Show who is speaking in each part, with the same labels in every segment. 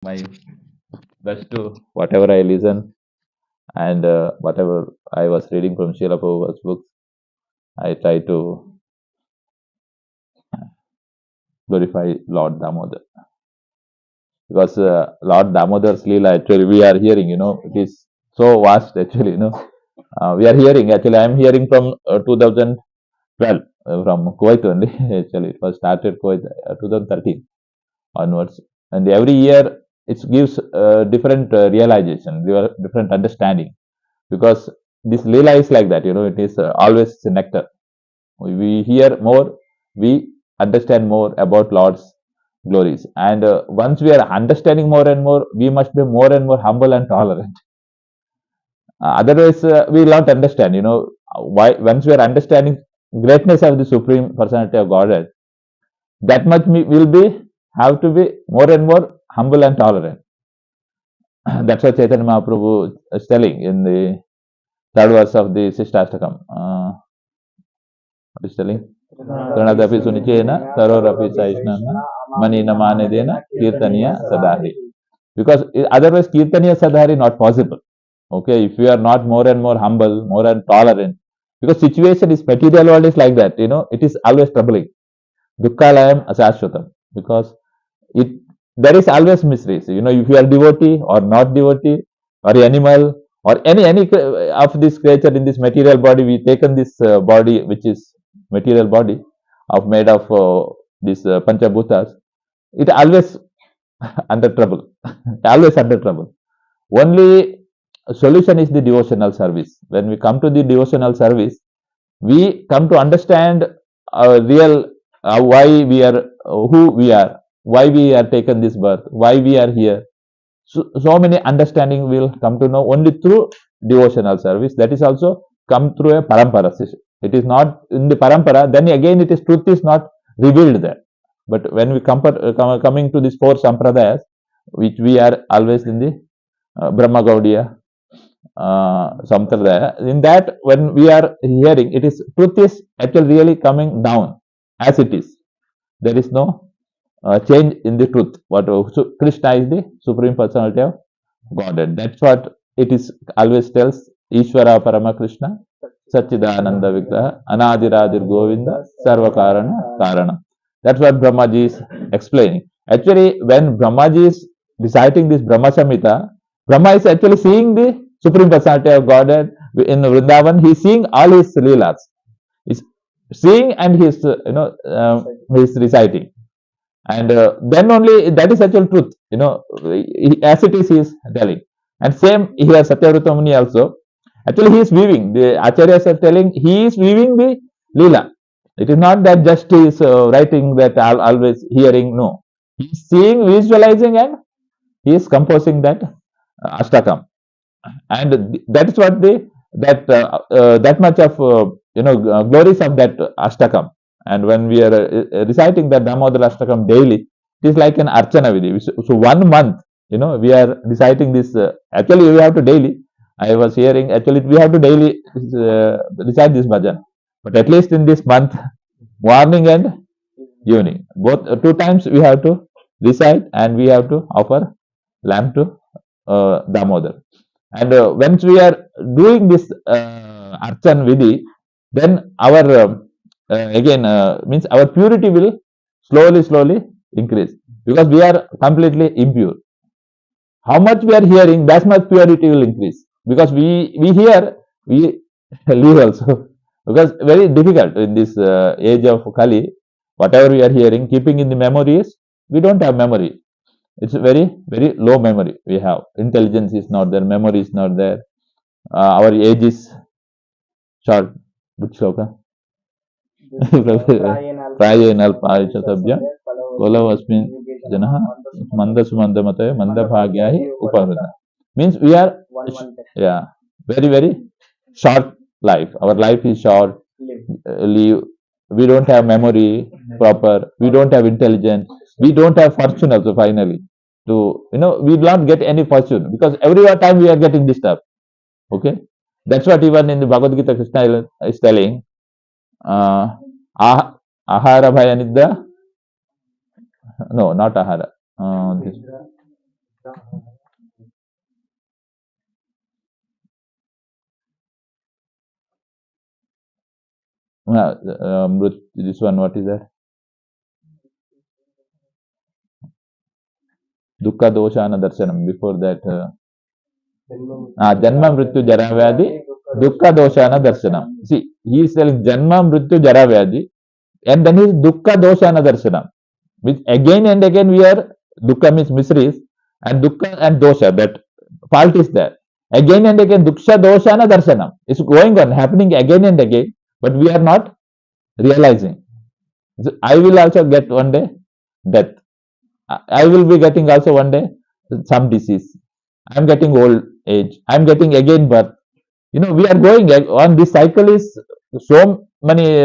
Speaker 1: My best to whatever I listen and whatever I was reading from Srila Prabhupada's books, I try to glorify Lord Damodar. Because Lord Damodar's Leela, actually, we are hearing, it is so vast, actually, we are hearing, actually, I am hearing from 2012, from Kuwait only, actually, it was started Kuwait 2013 onwards. And every year, it gives different realization, different understanding. Because this Leela is like that, it is always nectar. We hear more, we understand more about Lord's glories. And once we are understanding more and more, we must be more and more humble and tolerant. Otherwise, we will not understand, why. Once we are understanding greatness of the Supreme Personality of Godhead, that much we will be, have to be more and more humble and tolerant. That's what Chaitanya Mahaprabhu is telling in the third verse of the Sishtastakam. What is telling? Pranadapi Sunichena, Tarorapi Saishnana, Manina Manedena, Kirtaniya Sadhari. Because otherwise, Kirtaniya Sadhari not possible. Okay, if you are not more and more humble, more and tolerant, because situation is material world is like that, it is always troubling. Dukkalayam asashwatam. Because it there is always mysteries. If you are devotee or not devotee, or animal, or any of this creature in this material body, we taken this body which is material body of made of this panchabhutas, it always under trouble. Always under trouble. Only solution is the devotional service. When we come to the devotional service, we come to understand real why we are who we are, why we are taken this birth, why we are here. So many understanding will come to know only through devotional service. That is also come through a parampara. It is not in the parampara, then again it is truth is not revealed there. But when we coming to these four sampradayas, which we are always in the Brahma Gaudiya Sampradaya, in that when we are hearing, it is truth is actually really coming down as it is. There is no change in the truth. What Krishna is the Supreme Personality of Godhead. That's what it is always tells. Ishvara Parama Krishna Satchidananda Vigraha Anadiradir Govinda Sarva Karana. That's what Brahmaji is explaining. Actually, when Brahmaji is reciting this Brahma Samhita, Brahma is actually seeing the Supreme Personality of Godhead in Vrindavan. He is seeing all his leelas. He's seeing and he's he's reciting. And then only that is actual truth, as it is, he is telling. And same here, Satyavruta Muni also. Actually, he is weaving. The Acharyas are telling he is weaving the Leela. It is not that just he is writing that always hearing. No, he is seeing, visualizing, and he is composing that Ashtakam. And that is what that much of glories of that Ashtakam. And when we are reciting the Damodara Ashtakam daily, it is like an Archana Vidhi. So 1 month, we are reciting this. Actually, we have to daily. I was hearing, actually, we have to daily recite this bhajan. But at least in this month, morning and evening, both 2 times we have to recite, and we have to offer lamb to Damodar. And once we are doing this Archan Vidhi, then our again means our purity will slowly increase, because we are completely impure. How much we are hearing, that much purity will increase, because we hear, we leave also. Because very difficult in this age of Kali, whatever we are hearing, keeping in the memories, we don't have memory. It's very low memory we have. Intelligence is not there, memory is not there. Our age is short. Which shloka? Prayenal Pachatabhya Kolavasmin Janaha Manda Sumandamata Manda Bhagyahi Uparvada. Means we are, yeah, very short life. Our life is short. We don't have memory proper. We don't have intelligence. We don't have fortune also finally. To we will not get any fortune, because every time we are getting disturbed. Okay, that's what even in the Bhagavad Gita Krishna is telling. Ahara Bhayanidda. No, not Ahara. This one, what is that? Dukkha doshana darshanam. Before that, Janma Mrityu Jara Vyadhi, Dukkha Doshana Darshanam. See, he is telling Janma Mrityu Jara Vyadhi, and then he is Dukkha Doshana Darshanam. Which again and again we are, Dukkha means miseries, and Dukkha and Dosha, that fault is there. Again and again, Duksha Doshana Darshanam. It's going on, happening again and again, but we are not realizing. So I will also get one day death. I will be getting also one day some disease. I am getting old age. I am getting again birth. We are going on this cycle is so many,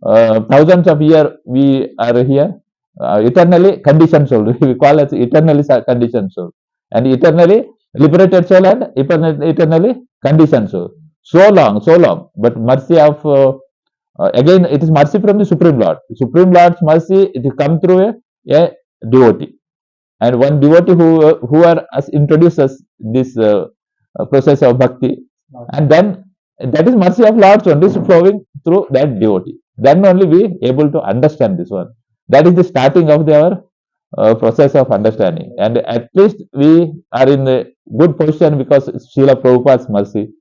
Speaker 1: thousands of years we are here, eternally conditioned soul. We call it eternally conditioned soul, and eternally liberated soul, and eternally conditioned soul. So long, so long. But mercy of, again, it is mercy from the Supreme Lord. The Supreme Lord's mercy, it will come through a devotee. And one devotee who are introduced us this process of bhakti, and then that is mercy of Lord only flowing through that devotee. Then only we able to understand this one. That is the starting of our process of understanding. And at least we are in a good position because Srila Prabhupada's mercy.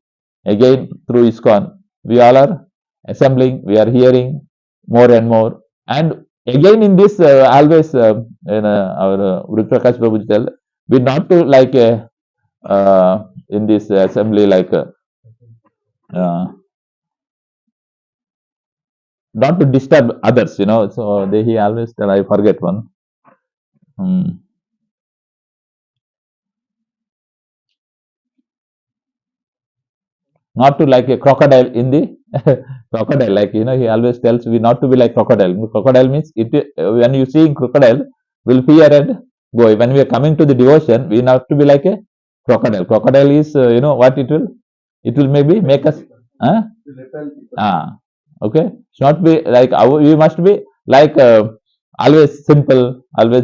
Speaker 1: Again, through ISKCON, we all are assembling, we are hearing more and more. And again, in this, always our Prakash Prabhuji tell, we not to like in this assembly like not to disturb others. So he always tell, I forget one. Not to like a crocodile in the crocodile, like he always tells we not to be like crocodile. Crocodile means it, when you see crocodile will fear and go. When we are coming to the devotion, we not to be like a crocodile. Crocodile is what it will maybe make us okay. It's not be like we must be like always simple, always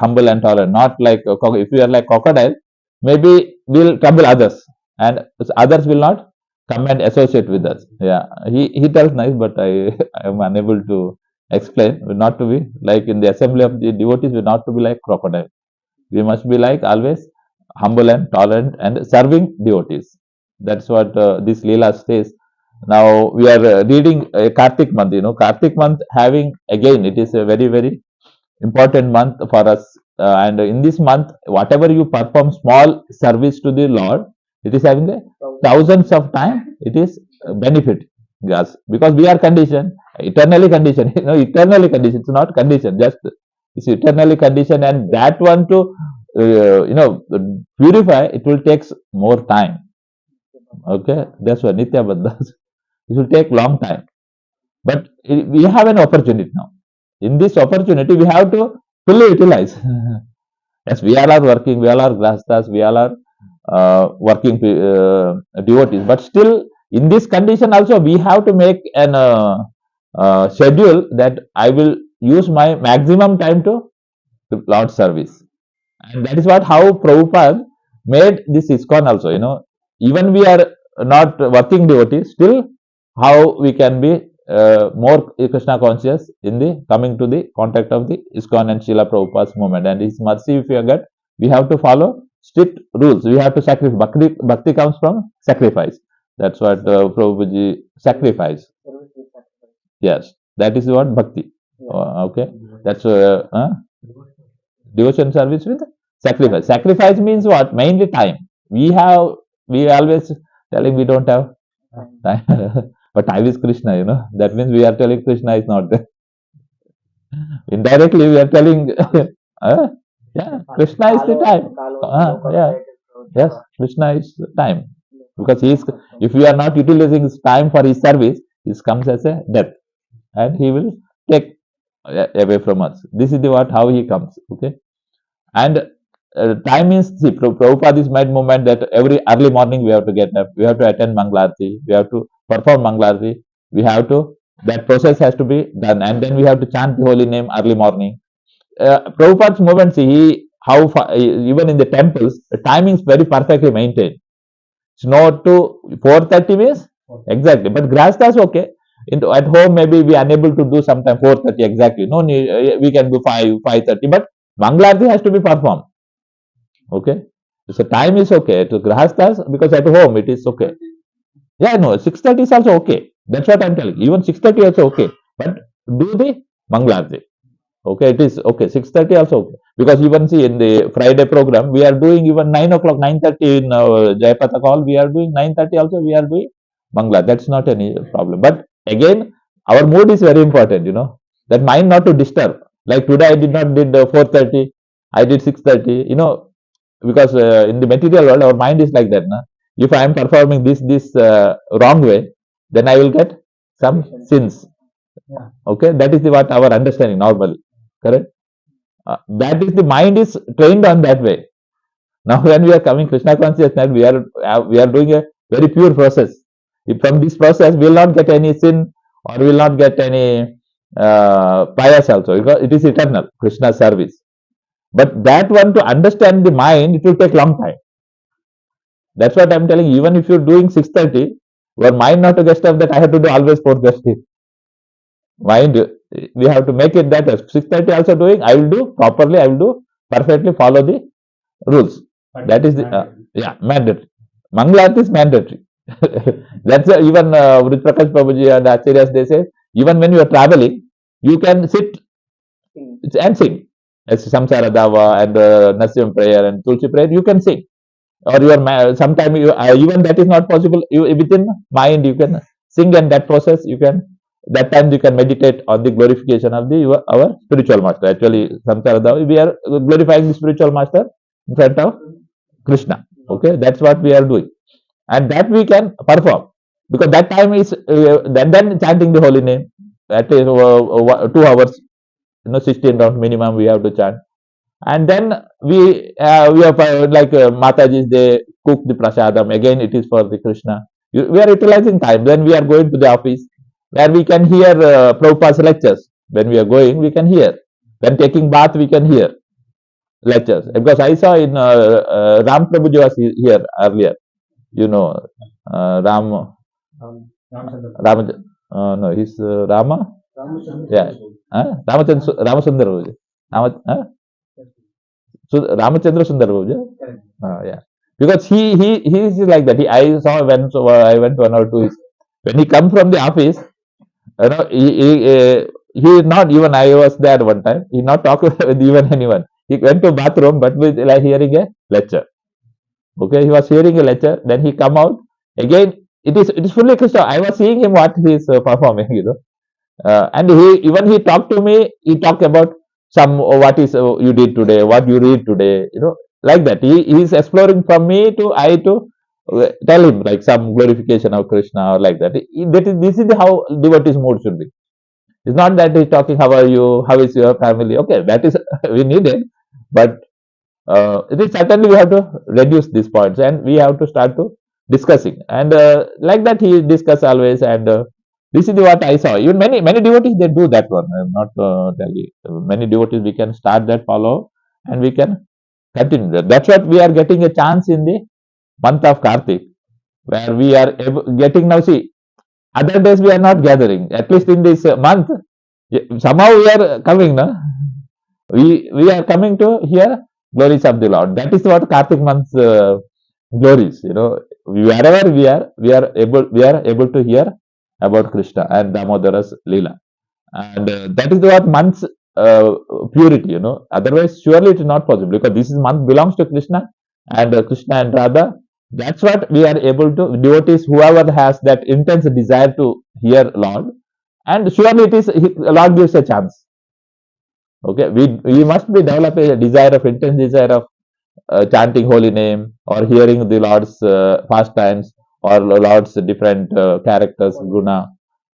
Speaker 1: humble and tolerant. Not like if we are like crocodile, maybe we'll trouble others, and others will not come and associate with us. Yeah, he tells nice, but I am unable to explain. Not to be like in the assembly of the devotees, we not to be like crocodile. We must be like always humble and tolerant and serving devotees. That's what this Leela says. Now we are reading Kartik month. Kartik month having, again, it is a very, very important month for us. And in this month, whatever you perform small service to the Lord, it is having a thousands of time. It is benefit us, because we are conditioned, eternally conditioned. Eternally conditioned. It's not conditioned. Just it's eternally conditioned, and that one to purify, it will takes more time. Okay, that's what Nitya Baddha. It will take long time, but we have an opportunity now. In this opportunity, we have to fully utilize. Yes, we all are working, we all are grastas, we all are working devotees, but still in this condition also we have to make an schedule that I will use my maximum time to Lord service. And that is what how Prabhupada made this ISKCON also. Even we are not working devotees, still how we can be more Krishna conscious in the coming to the contact of the ISKCON and Srila Prabhupada's movement. And His mercy, if you get, we have to follow strict rules. We have to sacrifice. Bhakti comes from sacrifice. That's what Prabhuji sacrifice. Yes, that is what bhakti. Okay, that's devotion service with sacrifice. Sacrifice means what? Mainly time. We always telling we don't have time. But time is Krishna, That means we are telling Krishna is not there. Indirectly, we are telling, yeah, Krishna is the time. Yeah, yes, Krishna is time. Because if we are not utilizing his time for his service, this comes as a death, and he will take away from us. This is how he comes. Okay, and time means, see, Prabhupada's made movement that every early morning we have to get up, we have to attend Mangalarti, we have to perform Mangalarti, we have to, that process has to be done, and then we have to chant the holy name early morning. Prabhupada's movement, see, he how far, even in the temples, the timing is very perfectly maintained. Snow to 4:30 means exactly, but Grahasthas okay. At home maybe we are unable to do sometime 4:30 exactly. No need, we can do 5:30, but Mangalarti has to be performed. Okay, so time is okay to Grahasthas because at home it is okay. Yeah, no, 6:30 is also okay. That's what I'm telling. Even 6:30 also okay, but do the Mangalarti. Okay, it is okay. 6:30 also okay. Because even see in the Friday program, we are doing even 9 o'clock, 9:30 in Jayapataka Hall, we are doing 9:30 also, we are doing Mangla. That's not any problem. But again, our mood is very important, that mind not to disturb. Like today, I did not did 4:30, I did 6:30, because in the material world, our mind is like that. Na? If I am performing this wrong way, then I will get some sins. Okay, that is what our understanding normally. Correct? That is the mind is trained on that way. Now, when we are coming Krishna consciousness, we are doing a very pure process. If from this process, we will not get any sin or we will not get any pious also, because it is eternal Krishna service. But that one to understand the mind, it will take long time. That's what I'm telling you. Even if you're doing 6:30, your mind not to get stuff that I have to do always 4:30. Mind, we have to make it that 6:30 also doing, I will do properly, I will do perfectly, follow the rules. That is the mandatory. Mangalarti is mandatory. That's even Vrit Prakash Prabhuji and Acharyas, they say, even when you are traveling, you can sit and sing. As Samsara Dava and Nasim prayer and Tulsi prayer, you can sing. Or sometime even that is not possible. Within mind, you can sing, and that process you can. That time you can meditate on the glorification of our spiritual master. Actually, Samsara Dava, we are glorifying the spiritual master in front of Krishna. Okay, that's what we are doing, and that we can perform because that time is then chanting the holy name. That is 2 hours, 16 rounds minimum we have to chant, and then we have like Mataji's, they cook the prasadam. Again, it is for the Krishna. We are utilizing time. Then we are going to the office where we can hear Prabhupada's lectures. When we are going, we can hear. When taking bath, we can hear lectures. Because I saw in Ram Prabhuji was here earlier. Ram. Ram. No, he's Rama. Yeah. Ramasundar Prabhuji. Ramachandra Sundar Prabhuji. Yeah. Because he is like that. I saw when I went to one or two. When he come from the office, he is not even. I was there one time. He not talk with even anyone. He went to bathroom, but with like hearing a lecture. Okay, he was hearing a lecture. Then he come out again. It is fully Krishna. I was seeing him what he is performing. And he talked to me. He talked about some what is you did today, what you read today. Like that. He is exploring from me to I to tell him like some glorification of Krishna or like that. This is how devotee's mood should be. It's not that he's talking, how are you, how is your family. Okay, that is we need it, but it is certainly we have to reduce these points and we have to start to discussing, and like that he discuss always, and this is what I saw. Even many devotees they do that one. I'm not telling you. Many devotees we can start that follow and we can continue that. That's what we are getting a chance in the month of Kartik, where we are getting now. See, other days we are not gathering. At least in this month, somehow we are coming. No? We are coming to hear glories of the Lord. That is what Kartik month's glories. Wherever we are able to hear about Krishna and Damodara's Leela, and that is what month's purity. Otherwise, surely it is not possible because this month belongs to Krishna and Krishna and Radha. That's what we are able to devotees. Whoever has that intense desire to hear Lord, and surely it is Lord gives a chance. Okay, we must be developing a desire of intense desire of chanting holy name or hearing the Lord's pastimes or Lord's different characters, guna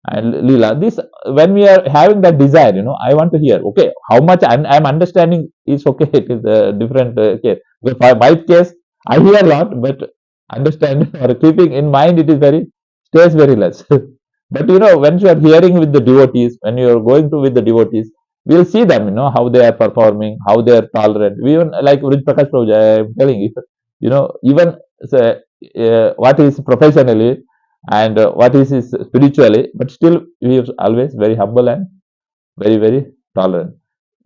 Speaker 1: and lila. This when we are having that desire, I want to hear. Okay, how much I'm understanding is okay. It is a different case. For my case, I hear a lot, but understand or keeping in mind, it is stays very less. But when you are hearing with the devotees, when you are going to with the devotees, we'll see them, how they are performing, how they are tolerant. We even like Rij Prakash Prabhuji, I am telling you, even what is professionally and what is spiritually, but still he is always very humble and very, very tolerant.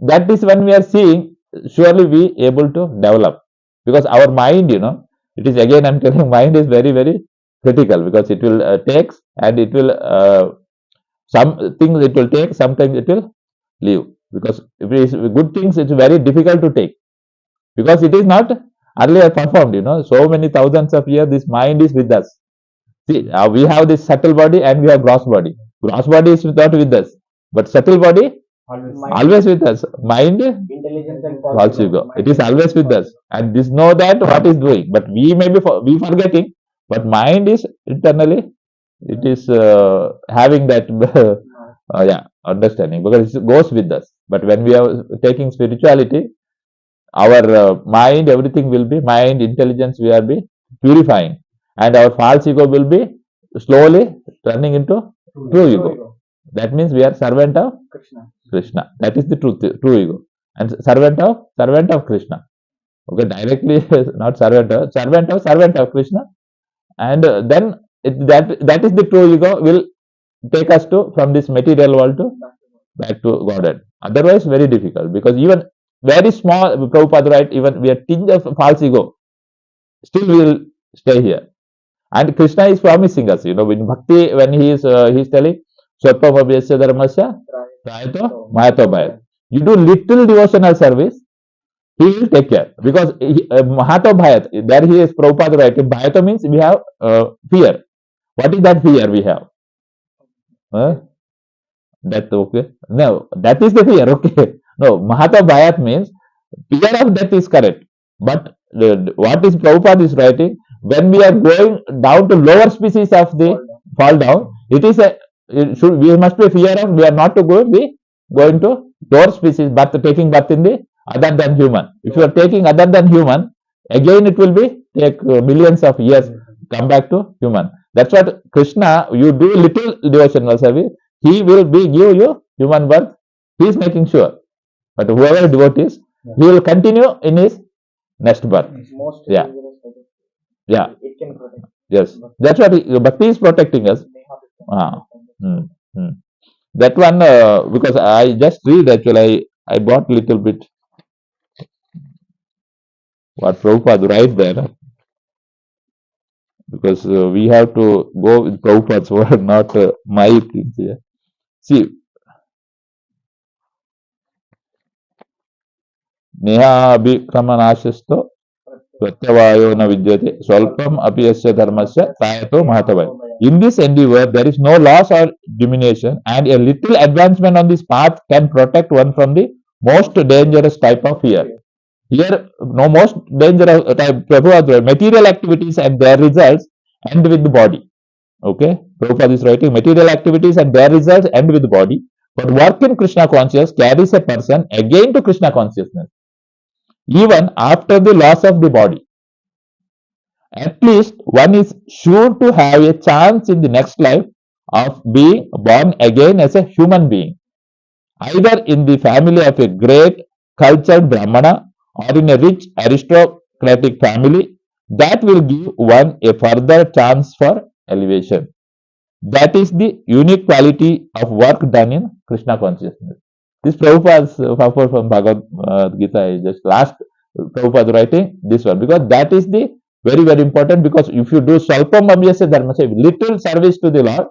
Speaker 1: That is when we are seeing, surely we able to develop, because our mind, it is again I'm telling, mind is very, very critical, because it will takes, and it will some things it will take, sometimes it will leave, because if it is good things, it's very difficult to take, because it is not earlier performed, so many thousands of years this mind is with us. See, we have this subtle body and we have gross body. Gross body is not with us, but subtle body always with us. Mind,
Speaker 2: Intelligence and
Speaker 1: false ego, it is always with us, and this know that what is doing, but we may be we forgetting, but mind is internally, it is having that yeah, understanding, because it goes with us. But when we are taking spirituality, our mind, everything will be mind, intelligence, we are be purifying, and our false ego will be slowly turning into true ego. That means we are servant of Krishna. That is the true ego, and servant of Krishna. Okay, directly not servant of Krishna, and then that is the true ego will take us to from this material world to back to Godhead. Otherwise, very difficult, because even very small, Prabhupada write, even we are tinge of false ego, still we will stay here. And Krishna is promising us, in bhakti, when he is telling, Swapam abhyasya dharmasya prayato mayato bhayat. You do little devotional service, he will take care, because mahato bhayat, there he is, Prabhupada writing, bhayato means we have fear. What is that fear we have? That okay? No, that is the fear. Okay. No, Mahata Bhayat means fear of death is correct. But what is Prabhupada is writing, when we are going down to lower species of the fall down, it is we must be fear of, we are not to go be going to lower species, but taking birth in the other than human. If you are taking other than human, again it will be take millions of years come back to human. That's what Krishna, you do little devotional service, he will be give you human birth. He is making sure. But whoever devotees, he will continue in his next birth.
Speaker 2: Most
Speaker 1: Yeah.
Speaker 2: dangerous for the-
Speaker 1: Yeah.
Speaker 2: It can protect.
Speaker 1: Yes. That's what Bhakti is protecting us.
Speaker 2: They have to
Speaker 1: Ah. That one, because I just read, actually, I bought little bit what Prabhupada write there, because we have to go with Prabhupada's word, not my things here. See, नेहाभिक्रमनाशस्तो प्रत्यवायो न vidyate swalpam api yasya dharmasya tayato mahatavaya. In this endeavor, there is no loss or diminution, and a little advancement on this path can protect one from the most dangerous type of fear. Here, no most dangerous type, Prabhupada, material activities and their results end with the body. Okay, Prabhupada is writing, material activities and their results end with the body, but work in Krishna consciousness carries a person again to Krishna consciousness, even after the loss of the body. At least one is sure to have a chance in the next life of being born again as a human being, either in the family of a great cultured Brahmana or in a rich aristocratic family. That will give one a further chance for elevation. That is the unique quality of work done in Krishna consciousness. This Prabhupada's purport from Bhagavad Gita is just last Prabhupada writing this one, because that is the very, very important, because if you do Swalpam Abhyasya Dharma, say little service to the Lord,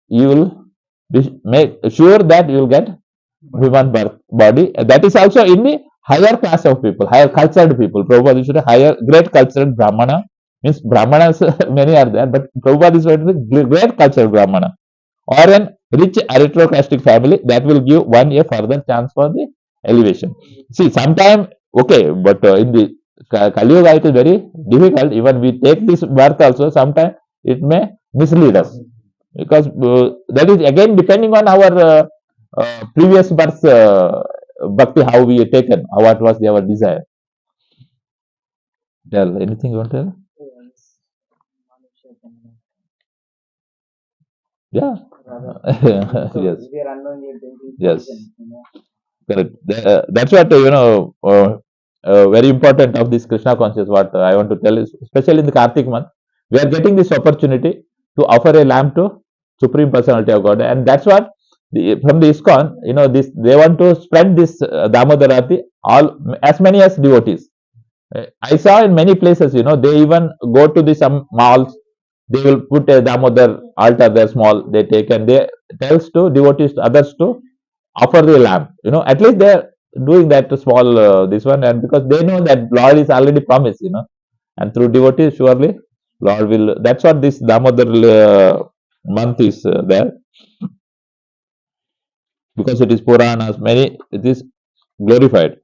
Speaker 1: you will make sure that you will get human birth body. That is also in the higher class of people, higher cultured people. Prabhupada is a higher, great cultured Brahmana. Means Brahmanas, many are there, but Prabhupada is a great cultured Brahmana. Or an rich aristocratic family, that will give one a further chance for the elevation. See, sometime, okay, but in the Kali Yuga, it is very difficult. Even we take this birth also, sometime it may mislead us, because that is again depending on our previous birth bhakti, how we taken, what was our desire. Tell anything you want to tell?
Speaker 2: Yes. Manushya can-
Speaker 1: Yeah.
Speaker 2: rather- So
Speaker 1: Yes.
Speaker 2: we are unknowingly bringing
Speaker 1: Yes.
Speaker 2: poison,
Speaker 1: Correct. That's what very important of this Krishna consciousness. What I want to tell is, especially in the Kartik month, we are getting this opportunity to offer a lamp to Supreme Personality of God, and that's what from the ISKCON, this they want to spread this Damodarati all as many as devotees. I saw in many places, they even go to the some malls. They will put a Damodar altar there, small. They take and they tells to devotees, others to offer the lamb. At least they're doing that to small this one, and because they know that Lord is already promised, and through devotees, surely Lord will. That's what this Damodar month is there, because it is Puranas, many, it is glorified.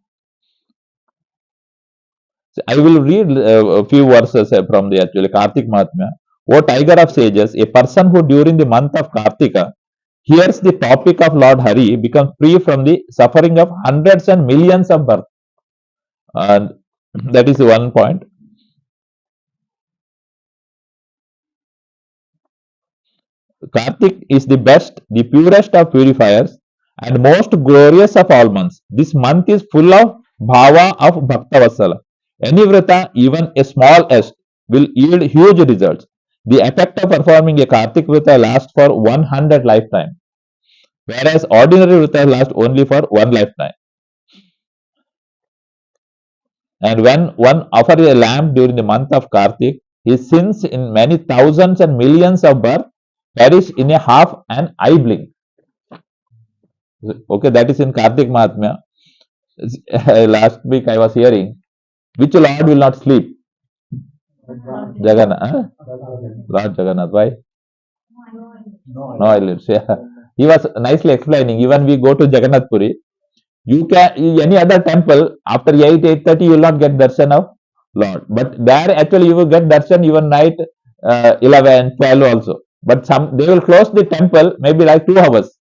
Speaker 1: So I will read a few verses from the actually Kartik Mahatmya. O tiger of sages, a person who during the month of Kartika hears the topic of Lord Hari becomes free from the suffering of hundreds and millions of births. And that is one point. Kartik is the best, the purest of purifiers, and most glorious of all months. This month is full of bhava of Bhaktavasala. Any vrata, even a small est, will yield huge results. The effect of performing a Kartik vrata lasts for 100 lifetime, whereas ordinary vrata lasts only for one lifetime. And when one offers a lamb during the month of Kartik, his sins in many thousands and millions of births perish in a half an eye blink. Okay, that is in Kartik Mahatmya. Last week I was hearing, which Lord will not sleep? Jagannath. Huh? Lord Jagannath. Why? No eyelids. Yeah. He was nicely explaining. Even we go to Jagannath Puri, you can any other temple after 8:30 you will not get darshan of Lord. But there actually you will get darshan even night 11, 12 also. But some they will close the temple maybe like 2 hours.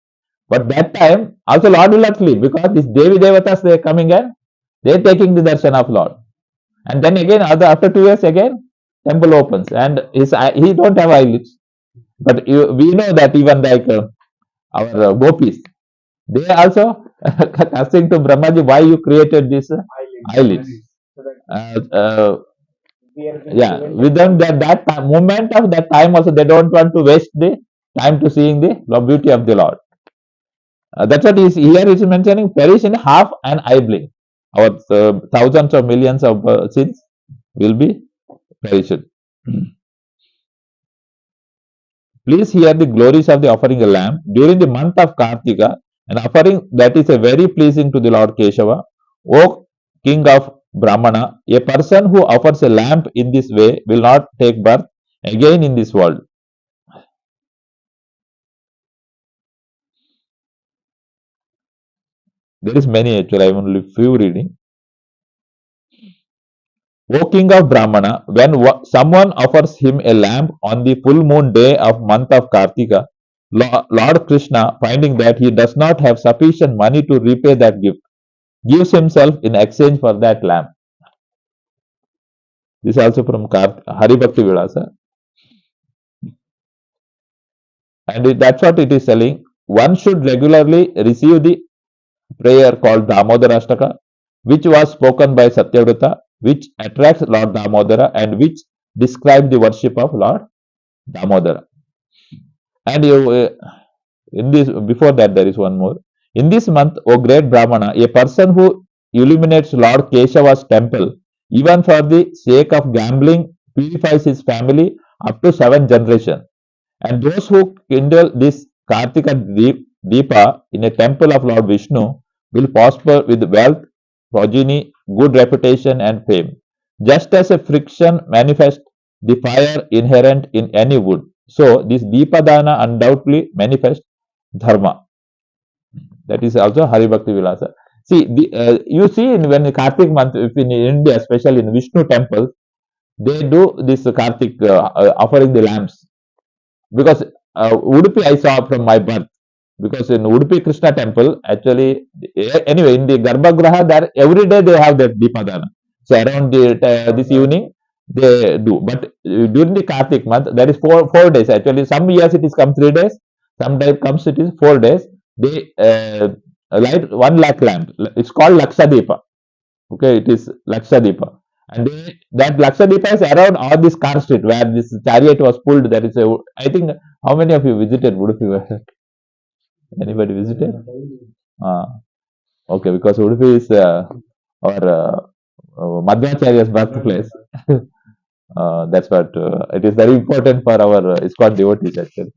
Speaker 1: But that time also Lord will not sleep, because these Devi Devatas they are coming and they are taking the darshan of Lord. And then again after 2 years again temple opens and he don't have eyelids. But we know that even like our gopis, they also asking to Brahmaji, why you created this eyelids. Yeah, with them that moment of that time also they don't want to waste the time to seeing the beauty of the Lord. That's what is here is mentioning, perish in half an eye blink. Our thousands or millions of sins will be perished. Please hear the glories of the offering a lamb during the month of Kartika, an offering that is a very pleasing to the Lord Keshava. O King of Brahmana, a person who offers a lamb in this way will not take birth again in this world. There is many actually, I am only few reading. O King of Brahmana, when someone offers him a lamb on the full moon day of month of Kartika, Lord Krishna, finding that he does not have sufficient money to repay that gift, gives himself in exchange for that lamb. This is also from Hari Bhakti Vilasa. And that's what it is telling. One should regularly receive the prayer called Damodara Ashtaka, which was spoken by Satyavrata, which attracts Lord Damodara and which describes the worship of Lord Damodara. And in this, before that, there is one more. In this month, O great Brahmana, a person who illuminates Lord Keshava's temple, even for the sake of gambling, purifies his family up to 7 generations. And those who kindle this Kartika Deepa in a temple of Lord Vishnu will prosper with wealth, progeny, good reputation, and fame. Just as a friction manifests the fire inherent in any wood, so this Deepadana undoubtedly manifests dharma. That is also Hari Bhakti Vilasa. See, you see when the Kartik month, if in India, especially in Vishnu temples, they do this Kartik offering the lamps. Because Udupi I saw from my birth. Because in Udupi Krishna temple, actually, anyway, in the Garbhagraha, there every day they have that Deepadana. So around this evening, they do. But during the Kartik month, there is 4 days. Actually, some years it is come 3 days. Sometimes comes it is 4 days. They light 1 lakh lamp. It's called Lakshadipa. Okay, it is Lakshadipa. And that Lakshadipa is around all this car street where this chariot was pulled. There is a, I think, how many of you visited Udupi? Anybody visited? Uh, okay, because Udupi is our Madhvacharya's birthplace. That's what it is very important for our ISKCON devotees actually.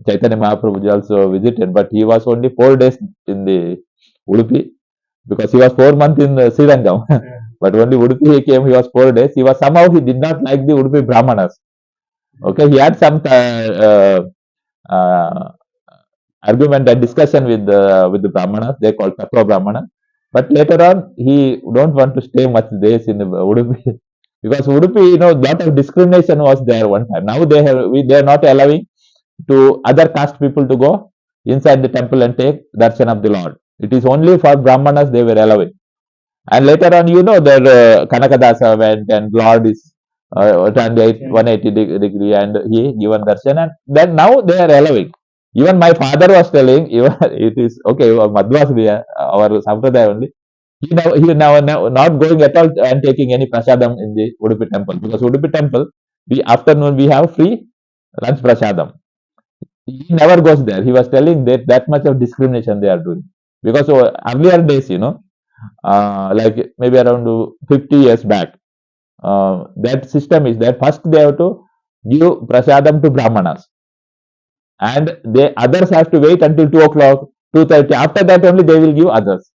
Speaker 1: Chaitanya Mahaprabhuji also visited, but he was only 4 days in the Udupi because he was 4 months in Srirangam. But only Udupi he came, he was 4 days. He was somehow he did not like the Udupi Brahmanas. Okay, he had some uh, argument and discussion with the Brahmanas. They called Tattva Brahmana. But later on, he don't want to stay much days in Udupi because Udupi, lot of discrimination was there one time. Now they are not allowing to other caste people to go inside the temple and take darshan of the Lord. It is only for Brahmanas they were allowing. And later on, that Kanakadasa went and Lord is turned 180 degree and he given darshan. And then now they are allowing. Even my father was telling, even it is okay, Madhvas, our Sampradaya only. He now not going at all and taking any prasadam in the Udupi temple because Udupi temple, afternoon we have free lunch prasadam. He never goes there. He was telling that much of discrimination they are doing because earlier days, like maybe around 50 years back, that system is that first they have to give prasadam to Brahmanas and others have to wait until 2 o'clock, 2:30. After that only they will give others.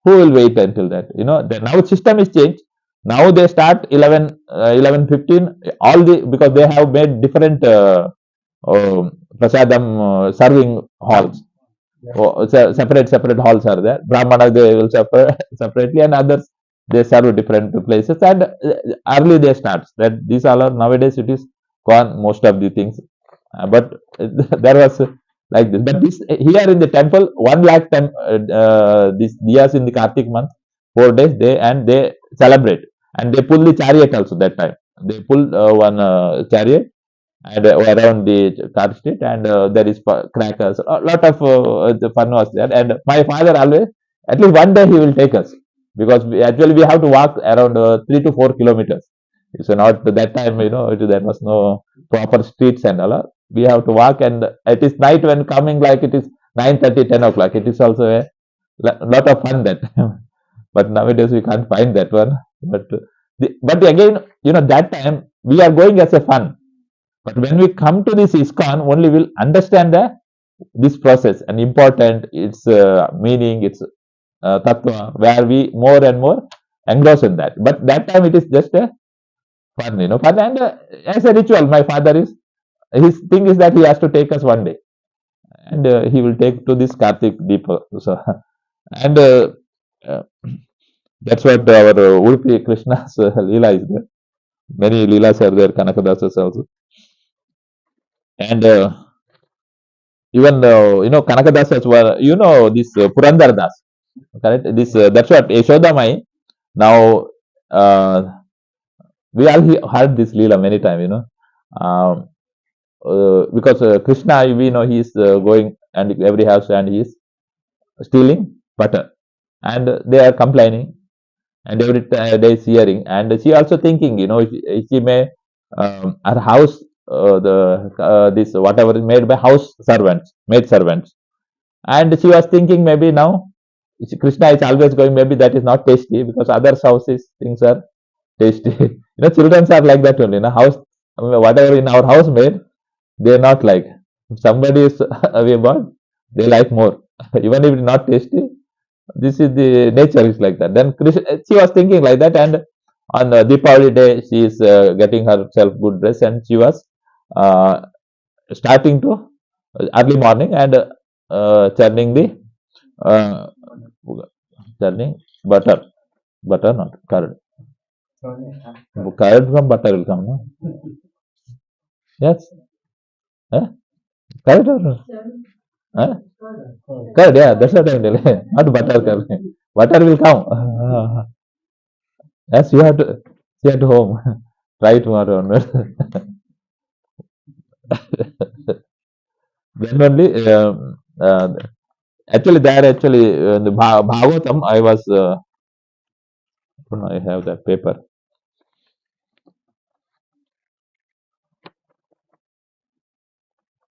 Speaker 1: Who will wait until that? The now system is changed. Now they start 11:15. Because they have made different prasadam serving halls. Separate halls are there. Brahmana they will separately, and others they serve different places. And early they start. That these all are nowadays it is gone most of the things. But there was like this. But this here in the temple, 1 lakh these diyas in the Kartik month, 4 days they celebrate and they pull the chariot also that time. They pull one chariot and around the car street and there is crackers. A lot of the fun was there. And my father always, at least one day he will take us because actually we have to walk around 3 to 4 kilometers. So not that time, there was no proper streets and all. We have to walk and it is night when coming like it is 9:30, 10 o'clock. It is also a lot of fun that time. But nowadays we can't find that one. But again, that time we are going as a fun. But when we come to this ISKCON, only we'll understand this process and important its meaning, its tattva, where we more and more engross in that. But that time it is just a fun, fun and as a ritual. My father his thing is that he has to take us one day, and he will take to this Kartik Deepa. So, and that's what our Udupi Krishna's Leela is there. Many Leelas are there, Kanakadasas also. And even Kanakadasas were, this Purandar Das, correct? This that's what Yashodamai. Now we all heard this Leela many times, um, because Krishna, we know he is going and every house and he is stealing butter, and they are complaining, and every day is hearing, and she also thinking, she may her house this whatever is made by maid servants, and she was thinking maybe now Krishna is always going, maybe that is not tasty because others houses things are tasty. Children are like that only. House whatever in our house made, they are not like. If somebody is away about, they like more, even if it's not tasty. This is the nature is like that. Then she was thinking like that, and on Deepavali day, she is getting herself good dress, and she was starting to early morning and churning the uh, churning butter not curd. Curd from butter will come, no? Yes, curd or no? Curd, yeah, that's what I'm telling. Not butter curd. Butter will come. Yes, you have to see at home. Try tomorrow onwards. Then only Actually, there actually the Bhagavatam. I was. I have that paper.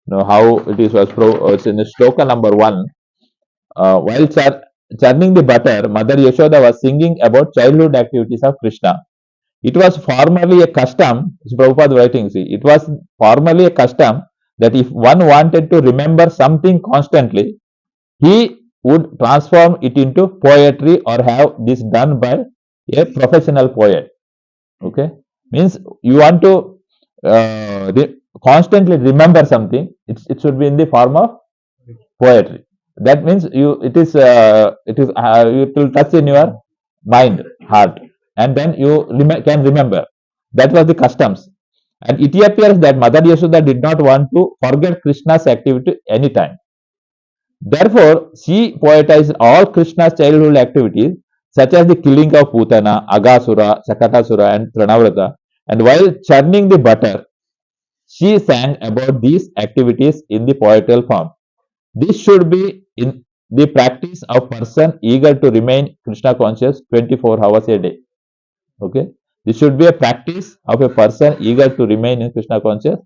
Speaker 1: Now, how it is was it's in Shloka number 1. While churning the butter, Mother Yashoda was singing about childhood activities of Krishna. It was formerly a custom, Prabhupada writing, see, it was formerly a custom that if one wanted to remember something constantly, he would transform it into poetry or have this done by a professional poet. Okay, means you want to constantly remember something, it should be in the form of poetry. That means it will touch in your mind, heart, and then you can remember. That was the customs. And it appears that Mother Yashoda did not want to forget Krishna's activity anytime. Therefore, she poetized all Krishna's childhood activities, such as the killing of Putana, Agasura, Sakatasura, and Tranavrata. And while churning the butter, she sang about these activities in the poetical form. This should be in the practice of person eager to remain Krishna conscious 24 hours a day. Okay, this should be a practice of a person eager to remain in Krishna conscious.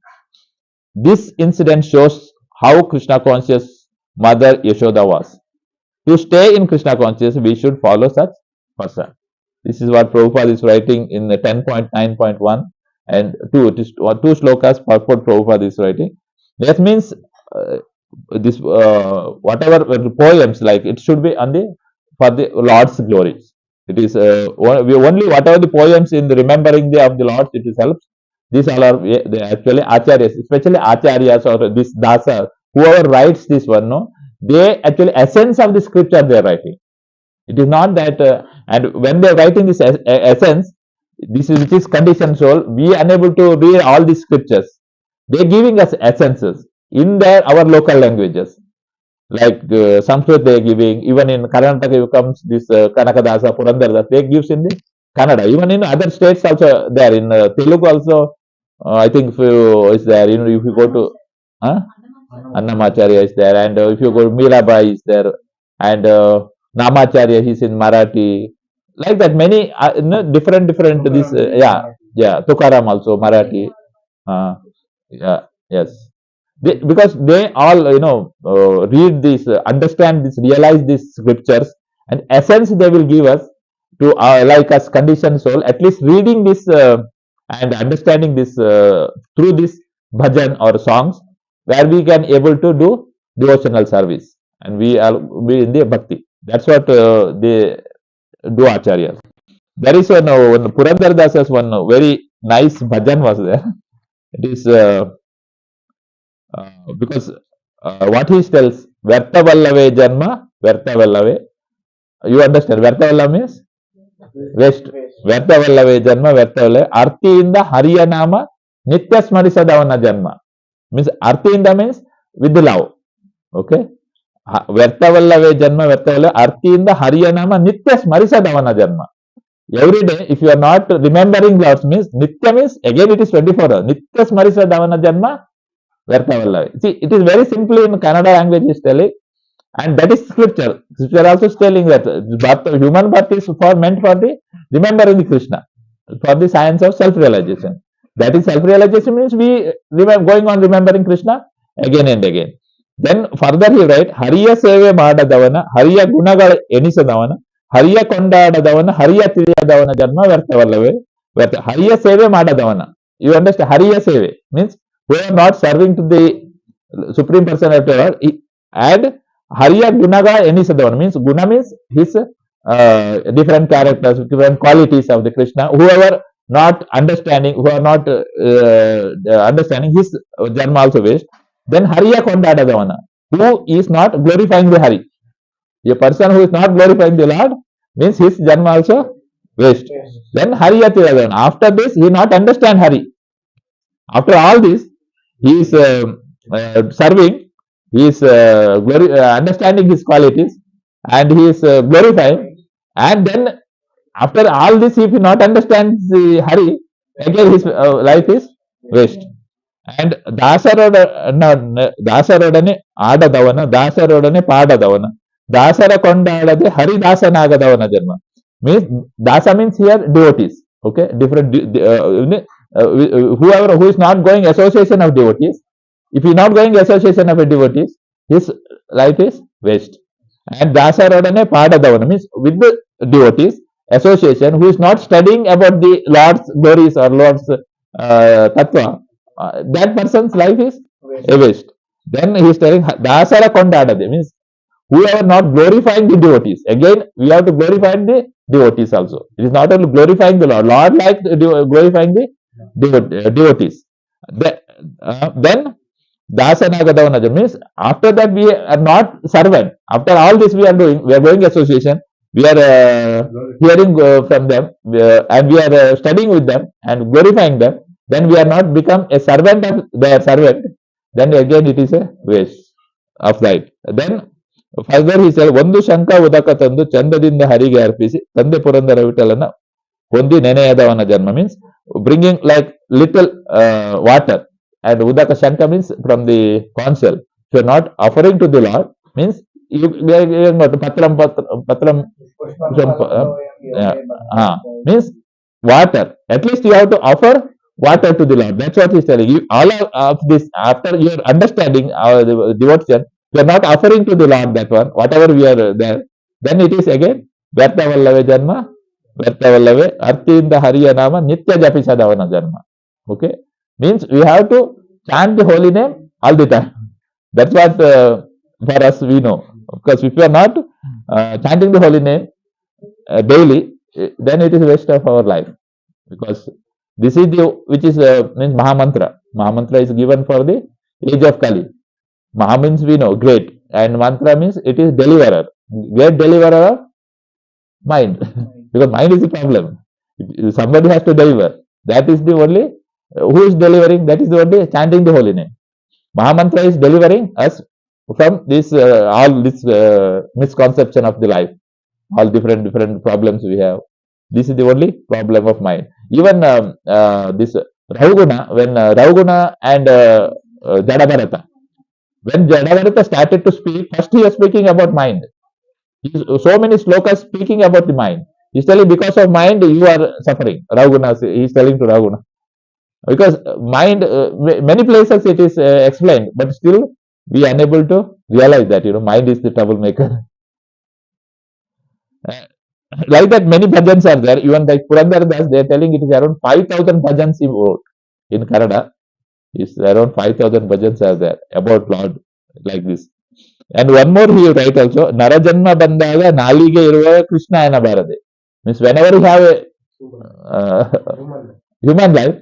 Speaker 1: This incident shows how Krishna conscious Mother Yashoda was. To stay in Krishna conscious, we should follow such person. This is what Prabhupada is writing in 10.9.1 and 2. It is two slokas purport Prabhupada is writing. That means this whatever poems, like it should be on the for the Lord's glories. It is only whatever the poems in the remembering the of the Lord, it is helps. These all are they actually acharyas, especially acharyas or this dasa, whoever writes this one, no, they actually essence of the scripture they are writing. It is not that, and when they are writing this essence, this is which is conditioned soul. We are unable to read all these scriptures. They are giving us essences in their our local languages. Like Sanskrit they are giving, even in Karnataka comes this Kanakadasa, Purandardas, they gives in the Kannada. Even in other states also there, in Telugu also, I think is there. You know, if you go to Annamacharya is there, and if you go to Mirabai is there, and Namacharya he's in Marathi. Like that, many different this Tukaram also Marathi. Yes. Because they all read this, understand this, realize these scriptures, and essence they will give us to like us conditioned soul. At least reading this and understanding this through this bhajan or songs, where we can able to do devotional service, and we are be in the bhakti. That's what they do acharyas. There is one Purandar Dasa's one very nice bhajan was there. It is because what he tells, Verta Vallave Janma, Verta Vallave. You understand? Verta Vallava means waste. Verta Vallave Janma, Verta Vallave. Arti in the Hariyanama, Nitya Smarisadavana Janma. Means Arti in the means with the love. Okay? Verta Vallave Janma, Verta Vallave. Arti in the Hariyanama, Nitya Smarisadavana Janma. Every day, if you are not remembering Lord's means, Nitya means, again it is 24 hours. Nitya Smarisadavana Janma, Verta Vallave. See, it is very simply in Kannada language is telling, and that is scripture. Scripture also is telling that human birth is meant for the remembering the Krishna, for the science of self-realization. That is self-realization means we going on remembering Krishna again and again. Then further he write, Hariya Seve Madadavana, Hariya Gunagal Enisadavana, Hariya Kondadavana, Hariya Tiliyadavana Janma, Verta Vallave. Hariya Seve Madadavana. You understand? Hariya Seve means we are not serving to the Supreme Personality of God. And Hariya Gunaga Enisadavana means Guna means his different characters, different qualities of the Krishna. Whoever not understanding, who are not understanding, his Janma also waste. Then Hariya Kondadavana, who is not glorifying the Hari. A person who is not glorifying the Lord means his Janma also waste. Then Hariya Tiliyadavana. After this, he not understand Hari. After all this, he is serving, he is understanding his qualities, and he is glorifying. And then, after all this, if he not understands the Hari, again his life is waste. And Dasarodane Adadavana, Dasarodane Padadavana. Dasara Kondalade Haridasanagadavan Janma. Means Dasa means here devotees. Okay, different whoever who is not going association of devotees, if he not going association of a devotees, his life is waste. And Dasarodane Padadavana means with the devotees association who is not studying about the Lord's glories or Lord's tattva, that person's life is a waste. Then he is telling Dasara Kondadade means whoever not glorifying the devotees. Again, we have to glorify the devotees also. It is not only glorifying the Lord. Lord like glorifying the devotees. Then Dasanagadavanajam means after that we are not servant. After all this we are doing, we are going association, we are hearing from them and we are studying with them and glorifying them. Then we are not become a servant of their servant. Then again it is a waste of life. Then further he said, ಒಂದು ಶಂಕ ಉದಕ ತಂದು ಚಂದದಿಂದ ಹರಿಗೆ ಅರ್ಪಿಸಿ ತಂದೆ ಪುರಂದರ ವಿಠಲನ ಹೊಂದಿ ನೆನೆಯದವನ ಜನ್ಮ means bringing like little water, and udaka shanka means from the council. If you are not offering to the Lord, means you patram means water. At least you have to offer water to the Lord. That's what he's telling you. All of this, after your understanding the devotion, we are not offering to the Lord that one, whatever we are there, then it is again Vyartavallave Janma, Vyartavallave Arthinda Hariya Nama Nitya Japisadavana Janma. Okay, means we have to chant the holy name all the time. That's what for us we know. Because if we are not chanting the holy name daily, then it is waste of our life. Because this is the which is means Mahamantra. Mahamantra is given for the age of Kali. Maha means we know, great, and mantra means it is deliverer, great deliverer of mind. Because mind is the problem. Somebody has to deliver. That is the only who is delivering. That is the only chanting the holy name. Mahamantra is delivering us from this all this misconception of the life, all different problems we have. This is the only problem of mind. Even this Rahuguna, when Rahuguna and Jadabharata, when Jadabharata started to speak, first he was speaking about mind. So many slokas speaking about the mind. He's telling because of mind you are suffering. Rahuguna, he's telling to Rahuguna. Because mind, many places it is explained, but still we are unable to realize that, mind is the troublemaker. Like that, many bhajans are there. Even like Purandara Das, they are telling it is around 5,000 bhajans he wrote in Kannada. It's around 5,000 bhajans are there about Lord like this. And one more he write also, Narajanma Bandaga Nalige Iruva Krishna Anabarade. Means whenever you have a human life,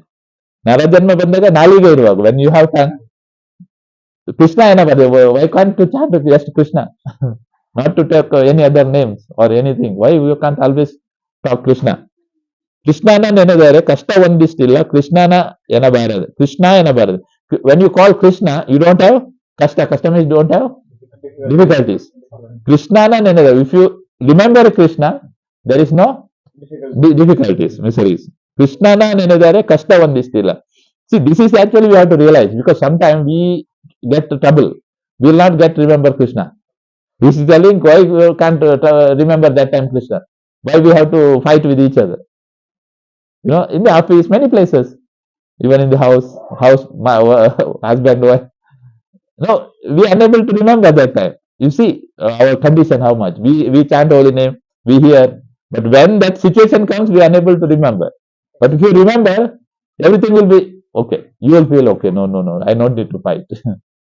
Speaker 1: Narajanma Bandaga Nalige Iruva, when you have tongue, Krishna Anabarade, why can't you chant just Krishna? Not to take any other names or anything. Why you can't always talk Krishna? Krishnana nenadare kashta ondistilla, Krishnana enabarade. Krishna enabarade. When you call Krishna, you don't have kashta. Kashta means you don't have difficulties. Krishnana nenadare. If you remember Krishna, there is no difficulties, miseries. Krishnana nenadare kashta ondistilla. See, this is actually we have to realize, because sometimes we get trouble. We will not get remember Krishna. This is telling why we can't remember that time Krishna. Why we have to fight with each other. In the office, many places, even in the house, my husband, wife. We are unable to remember that time. You see our condition, how much we chant holy name, we hear, but when that situation comes, we are unable to remember. But if you remember, everything will be okay. You will feel okay. No, I don't need to fight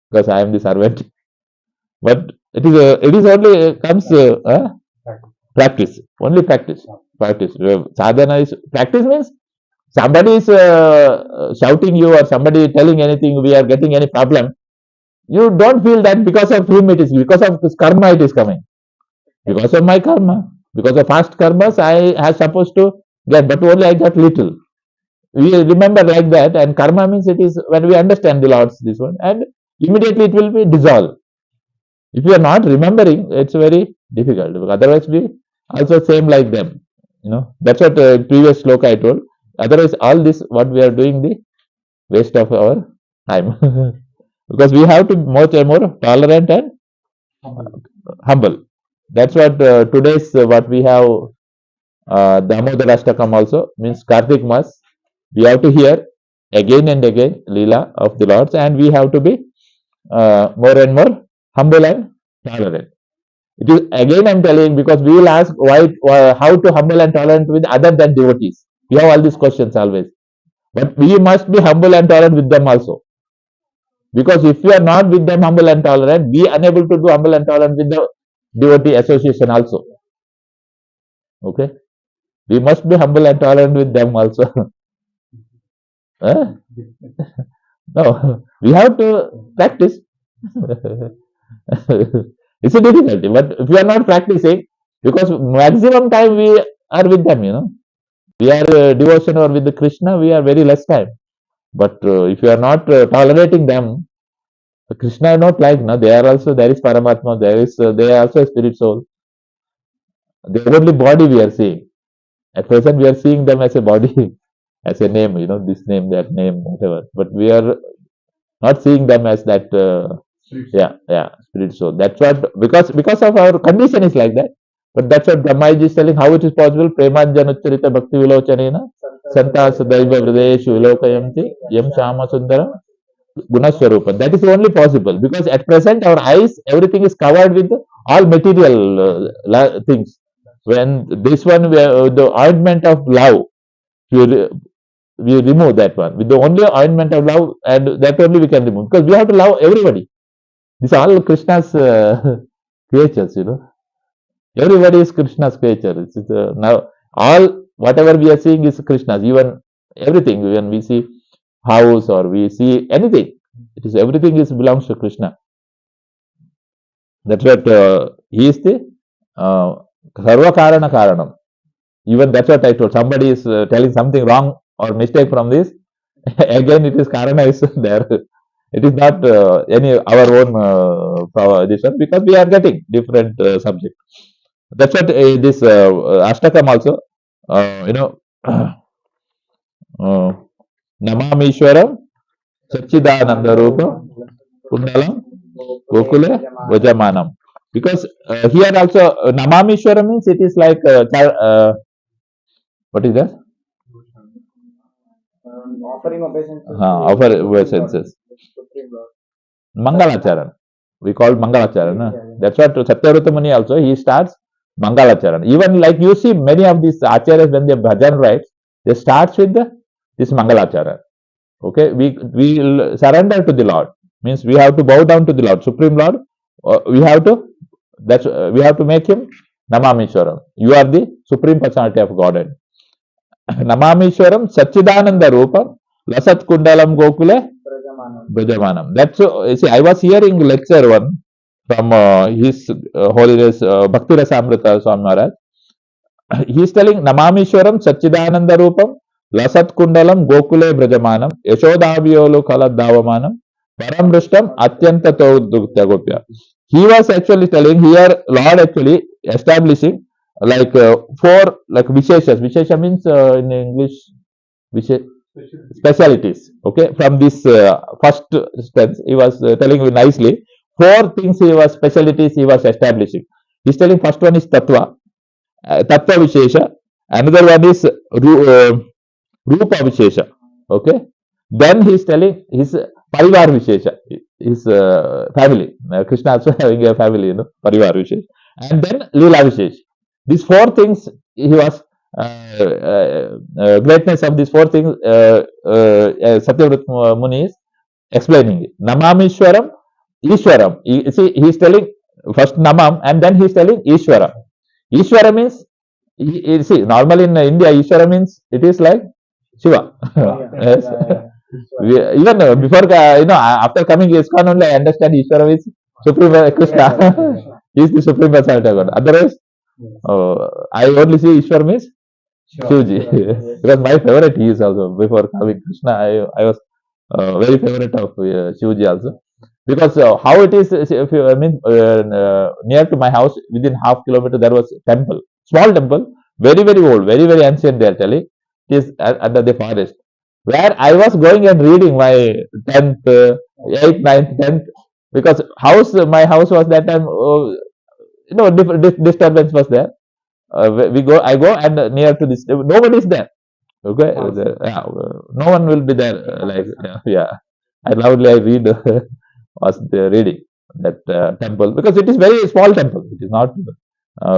Speaker 1: because I am the servant. But it is only comes practice. Only practice. Sadhana is practice means somebody is shouting you or somebody telling anything, we are getting any problem. You don't feel that because of whom it is, because of this karma it is coming. Because of my karma. Because of past karmas I have supposed to get, but only I got little. We remember like that, and karma means it is when we understand the Lord's this one, and immediately it will be dissolved. If you are not remembering, it's very difficult. Otherwise, we also same like them. That's what previous sloka I told. Otherwise, all this what we are doing, the waste of our time. Because we have to be more tolerant and humble. That's what today's what we have Damodara Ashtakam also means Kartik Mas. We have to hear again and again Leela of the Lords, and we have to be more and more humble and tolerant. It is again I'm telling because we will ask why how to humble and tolerant with other than devotees. We have all these questions always, but we must be humble and tolerant with them also. Because if we are not with them humble and tolerant, we are unable to do humble and tolerant with the devotee association also. Okay, we must be humble and tolerant with them also. Huh? No, we have to practice. It's a difficulty, but if we are not practicing, because maximum time we are with them, we are devotion or with the Krishna, we are very less time. But if you are not tolerating them, Krishna is not like, no, they are also, there is Paramatma, they are also a spirit soul. The only body we are seeing. At present, we are seeing them as a body, as a name, this name, that name, whatever. But we are not seeing them as that, spirit soul. That's what, because of our condition is like that. But that's what Brahmaji is telling how it is possible. Premanjanucharita bhakti vilochanena santa sadaiva hridayeshu vilokayanti yam shama sundaram Gunaswarupa. That is only possible because at present our eyes, everything is covered with all material things. When this one, the ointment of love, we, we remove that one. With the only ointment of love, and that only we can remove because we have to love everybody. These are all Krishna's creatures, Everybody is Krishna's creature. Now all whatever we are seeing is Krishna's. Even everything, when we see house or we see anything, it is everything is belongs to Krishna. That's what he is the Sarva Karana Karanam. Even that's what I told. Somebody is telling something wrong or mistake from this. Again, it is Karana is there. It is not any our own this one because we are getting different subject. That's what this Ashtakam also, Namamishwaram Sachidananda Rupa Kundalam Gokule Vajamanam. Because here also Namamishwara means it is like what is that?
Speaker 2: Offering obeisances.
Speaker 1: Offer obeisances. Mangalacharan. We call Mangalacharan. That's what Satyavrata Muni also, he starts Mangalacharan. Even like you see many of these acharyas when they bhajan writes, they starts with this Mangalacharan. Okay, we surrender to the Lord. Means we have to bow down to the Lord, Supreme Lord. We have to make him Namamishwaram. You are the Supreme Personality of Godhead. Namamishwaram Sachidananda Rupam Lasat Kundalam Gokule Brajamanam. That's see, I was hearing lecture one from His Holiness Bhakti Rasamrita Swami Maharaj. He is telling Namamishwaram Sachidananda Rupam Lasat Kundalam Gokule Brajamanam Yashodavyolo Kala Davamanam Param Rishtam Atyanta Togopya. He was actually telling here, Lord actually establishing like four like Visheshas. Vishesha means in English specialities. Okay, from this first stance, he was telling you nicely. Four things he was specialities he was establishing. He's telling first one is Tattva, Tattva Vishesha. Another one is Rupa Vishesha. Okay, then he's telling his Parivar Vishesha, his family. Krishna also having a family, Parivar Vishesha. And then Leela Vishesh. These four things he was greatness of these four things Satyavrata Muni is explaining it. Namamishwaram, Ishwaram. See, he's telling first Namam and then he's telling Ishwara. Ishwara means, see, normally in India, Ishwara means it is like Shiva. Yes. Even before, after coming to ISKCON only, I understand Ishwara is Supreme Krishna. He is the Supreme Personality of God. Otherwise, I only see Ishwar means Shivji. Because my favorite he is also. Before coming Krishna, I was very favorite of Shivji also. Because how it is, if you, near to my house, within half kilometer, there was a temple, small temple, very, very old, very, very ancient, they are telling. It is under the forest. Where I was going and reading my 10th, 8th, 9th, 10th, because my house was that time no disturbance was there. I go and near to this, nobody is there. Okay, no one will be there. Yeah, I loudly I read was the reading that temple, because it is very small temple. It is not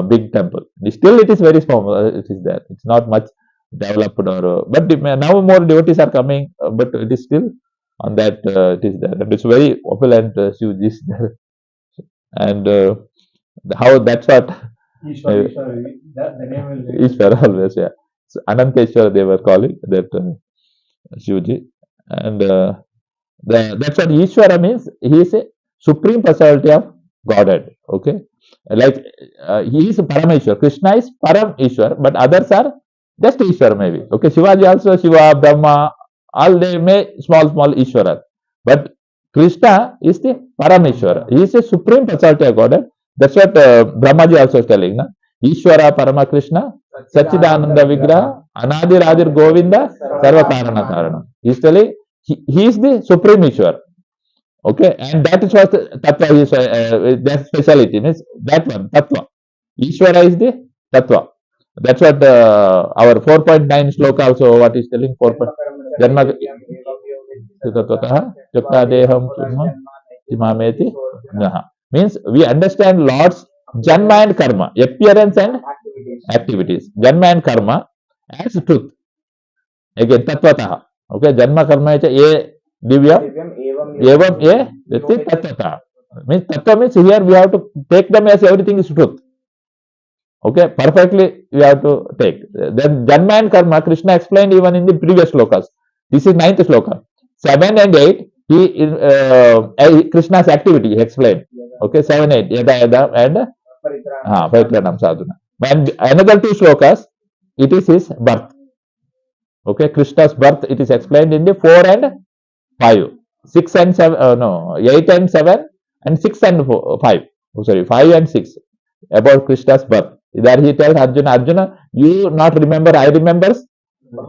Speaker 1: big temple. Still, it is very small. It is there. It's not much developed but now more devotees are coming. But it is still on that. It is there, and it's very opulent. Shivji is there, and how that's what
Speaker 2: Ishwar, the name will be.
Speaker 1: Ishvara always, yeah. So Ananteshwara they were calling that Shivji, and that's what Ishvara means. He is a supreme personality of Godhead. Okay, like he is Parameshwar. Krishna is Param Ishwar, but others are just Ishwar maybe. Okay, Shivaji also Shiva, Brahma, all they may small Ishwara, but Krishna is the Parameshwara. He is a supreme personality of Godhead. That's what Brahmaji also is telling. Na? Ishwara Parama Krishna Sachidananda Vigraha Anadir Adir Govinda Sarva Karana Karana. He is telling he is the supreme Ishwar. Okay, and that is what Tattva is, that speciality means that one, Tattva. Ishwara is the Tattva. That's what our 4.9 sloka also, what is telling, 4. Janma Tattvatah Jakta Deham Timameti. Means we understand Lord's Janma and Karma, appearance and activities. Janma and Karma as truth. Again, Tattvatah. Okay, Janma Karma is a Divya. Evam a Tattvatah. Means Tattva means here we have to take them as everything is truth. Okay, perfectly we have to take. Then Janma and Karma, Krishna explained even in the previous slokas. This is 9th sloka. 7 and 8, Krishna's activity he explained. Okay, 7, 8, Yada and Paritranam Sadhuna. And another 2 slokas, it is his birth. Okay, Krishna's birth, it is explained in the 4 and 5. 6 and 7, 8 and 7, and 6 and 5. Oh, sorry, 5 and 6 about Krishna's birth. There he tells Arjuna, you not remember, I remember. Many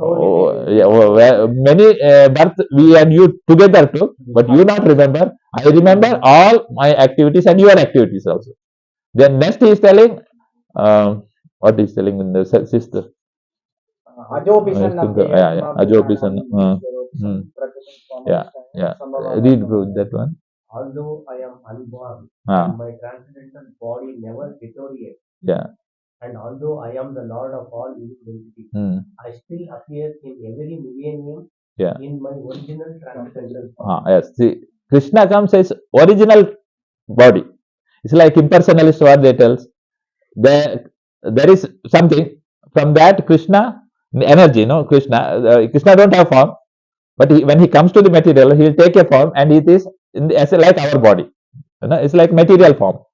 Speaker 1: birth we and you together too, but you not remember. I remember all my activities and your activities also. Then next he is telling, what is telling in the sister? Ajopisan. Yeah. Read that one.
Speaker 2: Although I am unborn, my transcendental body never deteriorates.
Speaker 1: Yeah.
Speaker 2: And although I am the Lord of all entities, I still appear in every millennium in my original transcendental form.
Speaker 1: Yes. See, Krishna comes as original body. It's like impersonalist what they tells. There is something from that Krishna energy. Krishna don't have form, but when he comes to the material, he will take a form, and it is like our body. It's like material form.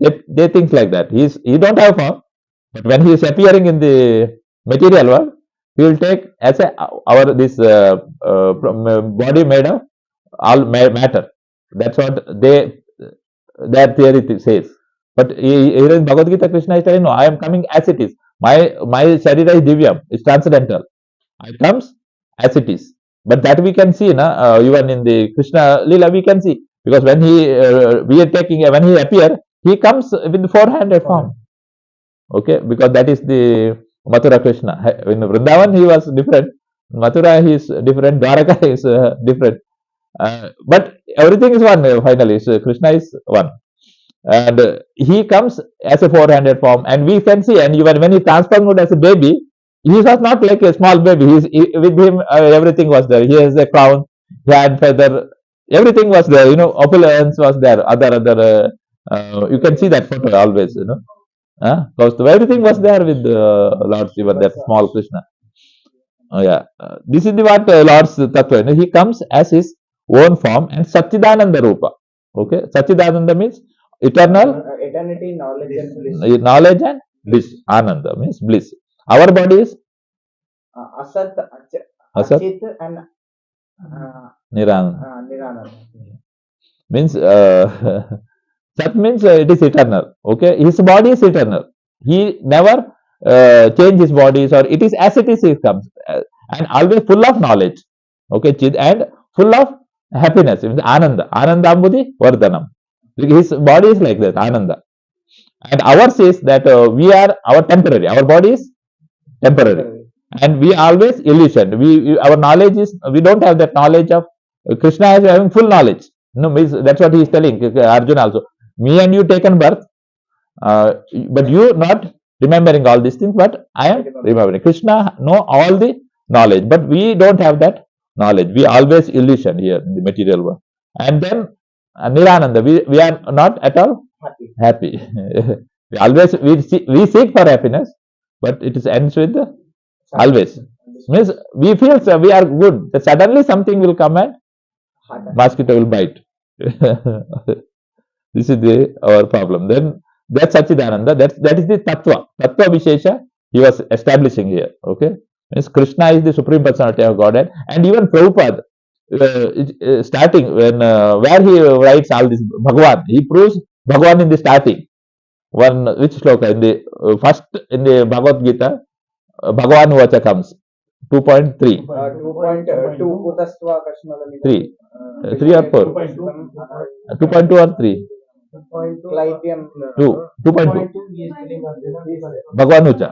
Speaker 1: They think like that. He don't have form. But when he is appearing in the material world, he will take as this body made of all matter. That's what their theory says. But here in Bhagavad Gita, Krishna is telling, no, I am coming as it is. My Sharira is Divyam, it's transcendental. I comes as it is. But that we can see, even in the Krishna Lila, we can see. Because when when he appear, he comes with the 4-handed form. Okay, because that is the Mathura Krishna. In Vrindavan, he was different. Mathura, he is different. Dwaraka is different. But everything is one finally. So Krishna is one. And he comes as a 4-handed form. And we can see, and even when he transformed as a baby, he was not like a small baby. With him, everything was there. He has a crown, he had feather, everything was there. Opulence was there. Other, you can see that photo always. Because everything was there with Lord Shiva, that small Krishna. This is what Lord's Tattva. He comes as his own form and Satchidananda Rupa. Okay, Satchidananda means eternal,
Speaker 2: eternity, knowledge and bliss.
Speaker 1: Knowledge and bliss. Ananda means bliss. Our body is
Speaker 2: Asat, Achit and
Speaker 1: Nirana. Means Sat means it is eternal. Okay, his body is eternal. He never change his bodies, or it is as it is. He comes and always full of knowledge. Okay, Chid, and full of happiness. Ananda, Anandambudhi Vardhanam. His body is like that, Ananda. And ours is that we are our temporary. Our body is temporary, and we always illusion. Our knowledge is we don't have that knowledge of Krishna is having full knowledge. No, means that's what he is telling Arjuna also. Me and you taken birth, but you not remembering all these things, but I am remembering. Krishna know all the knowledge, but we don't have that knowledge. We always illusion here in the material world. And then Nirananda, we are not at all happy. we always we seek for happiness, but it is ends with always. Means we feel we are good. Suddenly something will come and mosquito will bite. This is our problem. Then that's Sachidananda. That is the Tattva. Tattva Vishesha he was establishing here. Okay. Means Krishna is the Supreme Personality of Godhead. And even Prabhupada, starting when where he writes all this Bhagavan, he proves Bhagavan in the starting. Which sloka? In the first in the Bhagavad Gita, Bhagavan Vacha comes. 2.3.
Speaker 3: 2.2
Speaker 1: 3. 3 or 4? 2.2 or 3? 2. 2.2. Bhagavan Vacha.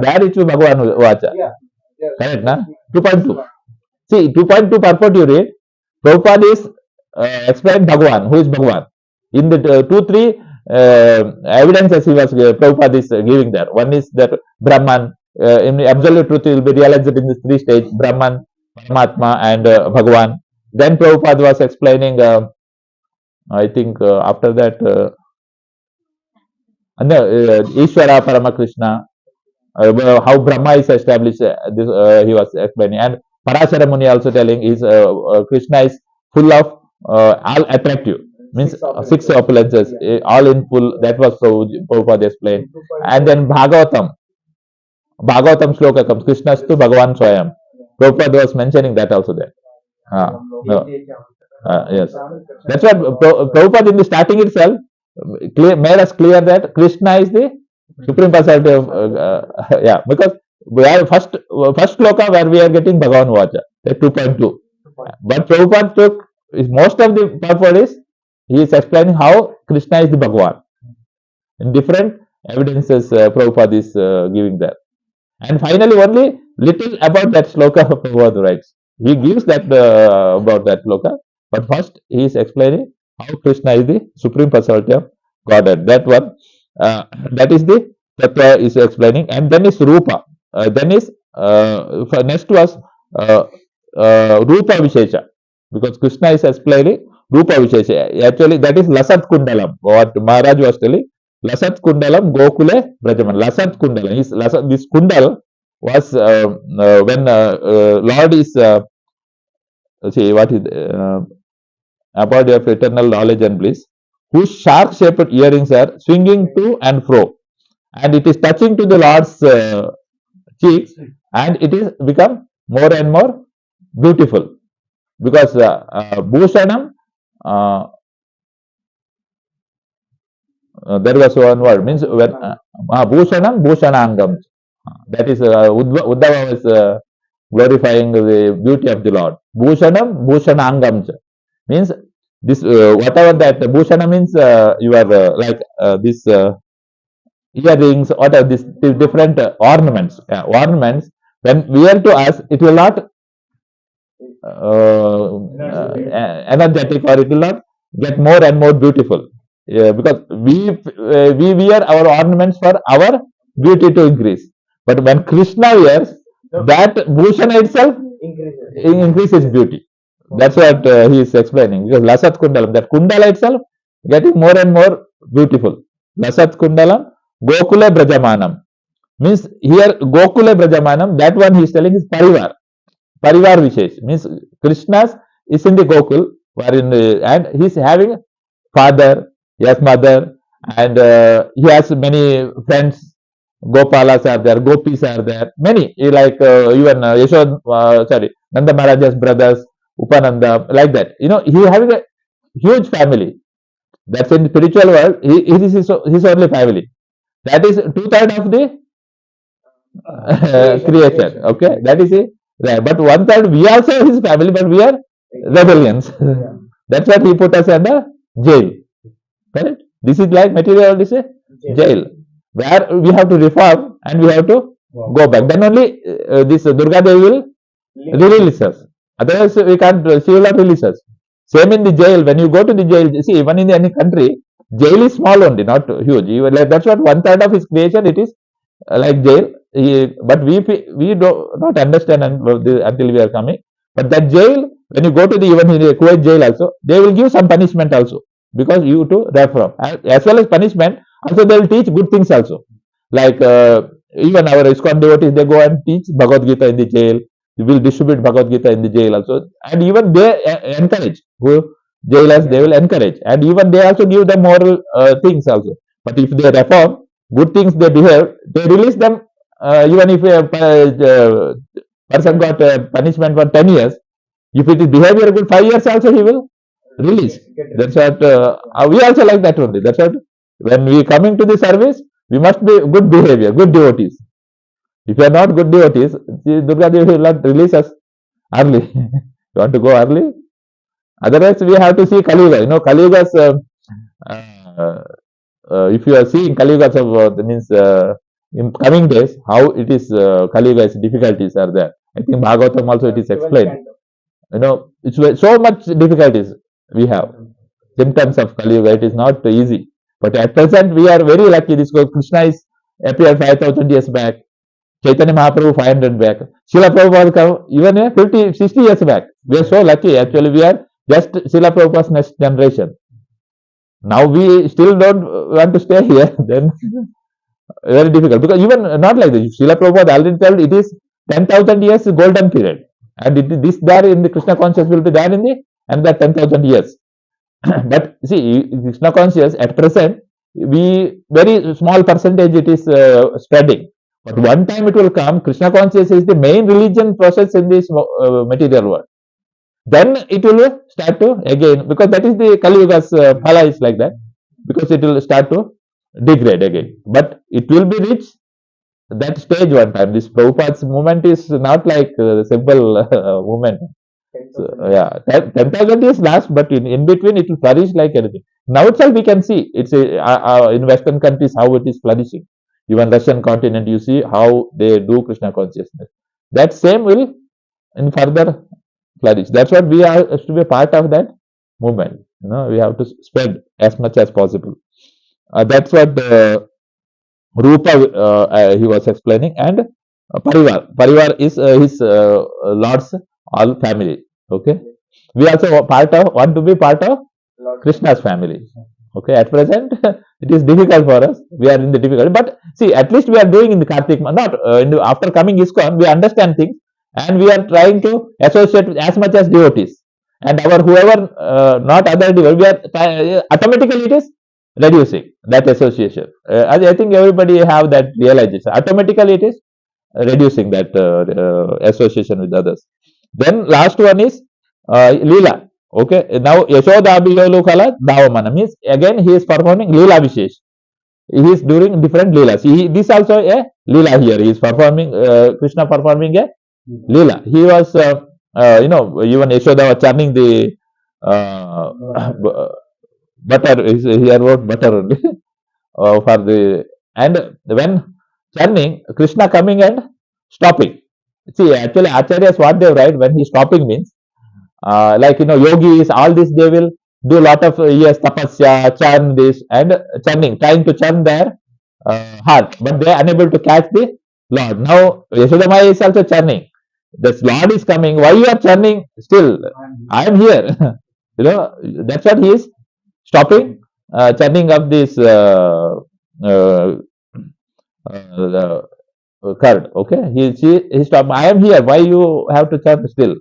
Speaker 1: There it will Bhagavan Vacha. Correct, na? 2.2. See, 2.2 purport you read. Prabhupada is explained Bhagavan. Who is Bhagavan? In the 2-3 evidences he was Prabhupada is giving there. One is that Brahman. In the absolute truth, it will be realized in the 3 stages: Brahman, Paramatma, and Bhagavan. Then Prabhupada was explaining. I think after that, Ishvara Paramakrishna, how Brahma is established. This he was explaining, and Parashara Muni also telling is Krishna is full of all attractive. Means 6 opulences, all in full. That was Prabhupada explained. And then Bhagavatam sloka comes. Krishnastu Bhagavan Swayam. Prabhupada was mentioning that also there. No. Yes. That's what Prabhupada in the starting itself made us clear that Krishna is the Supreme Personality of because we are first sloka where we are getting Bhagavan Vacha, 2.2. But Prabhupada took most of the purport is he is explaining how Krishna is the Bhagavan. In different evidences Prabhupada is giving there. And finally, only little about that sloka Prabhupada writes. He gives that about that sloka, but first he is explaining how Krishna is the Supreme Personality of Godhead. That one, that is the Tattva is explaining, and then is Rupa. Then is next was Rupa Vishesha, because Krishna is explaining Rupa Vishesha. Actually, that is Lasat Kundalam. What Maharaj was telling. Lasat Kundalam Gokule Brajaman. Lasat Kundalam. This Kundal was when Lord is see what is about of eternal knowledge and bliss, whose shark-shaped earrings are swinging to and fro, and it is touching to the Lord's cheeks, and it is become more and more beautiful because Bhushanam. There was one word means when Bhushanam Bhushanangam. That is Uddhava was glorifying the beauty of the Lord. Bhushanam Bhushanangam means this whatever that Bhushana means you are like this earrings, whatever this different ornaments. Ornaments when wear to us, it will not energetic, or it will not get more and more beautiful. Because we wear our ornaments for our beauty to increase. But when Krishna wears, that Bhushana itself increases beauty. That's what he is explaining. Because Lasat Kundalam, that Kundala itself getting more and more beautiful. Lasat Kundalam, Gokule Brajamanam. Means here Gokule Brajamanam, that one he is telling is Parivar. Parivar Vishesh. Means Krishna's is in the Gokul, and he is having father, he has mother, and he has many friends. Gopalas are there, Gopis are there, many like even Nanda Maharaja's brothers, Upananda, like that. He is having a huge family. That's in the spiritual world. He is his only family. That is 2/3 of the creation. Okay, that is it. But 1/3 we also have his family, but we are rebellions. That's what he put us under jail. Correct? This is like material. This is jail, where we have to reform and we have to go back. Then only this Durga Devi will release us. Otherwise, we can't. She will not release us. Same in the jail. When you go to the jail, see, even in any country, jail is small only, not huge. Even like, that's what 1/3 of his creation. It is like jail. But we do not understand until we are coming. But that jail, when you go to the even in the Kuwait jail also, they will give some punishment also because you to reform. As well as punishment, also they will teach good things also. Like even our ISKCON devotees, they go and teach Bhagavad Gita in the jail. They will distribute Bhagavad Gita in the jail also, and even they encourage who jailers. They will encourage, and even they also give them moral things also. But if they reform, good things they behave, they release them. Even if a person got punishment for 10 years, if it is behavior good, 5 years also he will release. That's what we also like that only. That's what when we coming to the service, we must be good behavior, good devotees. If you are not good devotees, Durga Devi will not release us early. You want to go early? Otherwise, we have to see Kali Yuga. You know, Kali Yuga's, if you are seeing Kali Yuga's, that means in coming days, how it is, Kali Yuga's difficulties are there. I think Bhagavatam also it is explained. You know, it's so much difficulties we have. Symptoms of Kali Yuga, it is not easy. But at present, we are very lucky. This Krishna is appeared 5,000 years back. Chaitanya Mahaprabhu 500 back. Srila Prabhupada come even 50, 60 years back. We are so lucky. Actually, we are just Srila Prabhupada's next generation. Now we still don't want to stay here. Then very difficult. Because even not like this. Srila Prabhupada already told it is 10,000 years golden period. And this there in the Krishna consciousness will be there in the and that 10,000 years. But see, Krishna consciousness at present, we very small percentage it is spreading. But one time it will come, Krishna consciousness is the main religion process in this material world. Then it will start to again, because that is the Kali Yuga's phala is like that, because it will start to degrade again. But it will be reached that stage one time. This Prabhupada's movement is not like a simple movement. So, yeah, 10,000 years last, but in between it will flourish like anything. Now itself we can see it's in Western countries how it is flourishing. Even Russian continent, you see how they do Krishna consciousness. That same will in further flourish. That's what we are to be a part of that movement. You know, we have to spread as much as possible. That's what Rupa he was explaining, and Parivar. Parivar is his Lord's all family. Okay, we also want to be part of Krishna's family. Okay, at present it is difficult for us. We are in the difficulty, but see, at least we are doing in the Kartik month. Not after coming ISKCON, we understand things, and we are trying to associate with as much as devotees. And our whoever not other devotees, we are automatically it is reducing that association. I think everybody have that realization. Automatically it is reducing that association with others. Then last one is Leela. Okay, now Yashoda Abhiyolukala Davamana means again he is performing Leela Vishesh. He is doing different Leelas. This also a Leela here. He is performing Krishna performing a Leela. He was you know, even Yashoda was churning the butter. Here wrote butter only for the, and when churning, Krishna coming and stopping. See, actually Acharyas what they write when he stopping means like, you know, yogis, all this they will do a lot of years tapasya, churn this and churning, trying to churn their heart, but they are unable to catch the Lord. Now Yashodamaya is also churning. The Lord is coming. Why you are churning? Still, I am here. You know, that's what he is stopping, churning of this curd. Okay, he stopped. I am here. Why you have to churn still?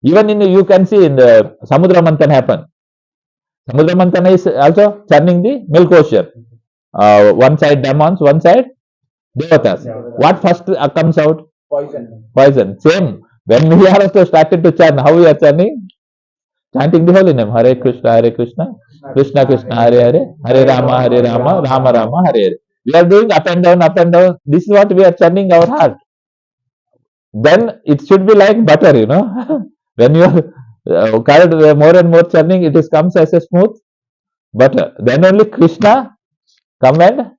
Speaker 1: Even in you can see in the Samudra Manthan happen. Samudra Manthan is also churning the milk ocean. One side demons, one side devatas. What first comes out?
Speaker 3: Poison.
Speaker 1: Poison. Same. When we are also started to churn, how we are churning? Chanting the holy name. Hare Krishna, Krishna Krishna, Hare Hare, Hare Rama, Rama Rama, Hare Hare. We are doing up and down, up and down. This is what we are churning our heart. Then it should be like butter, you know. When you are carried more and more churning, it comes as a smooth butter. Then only Krishna come and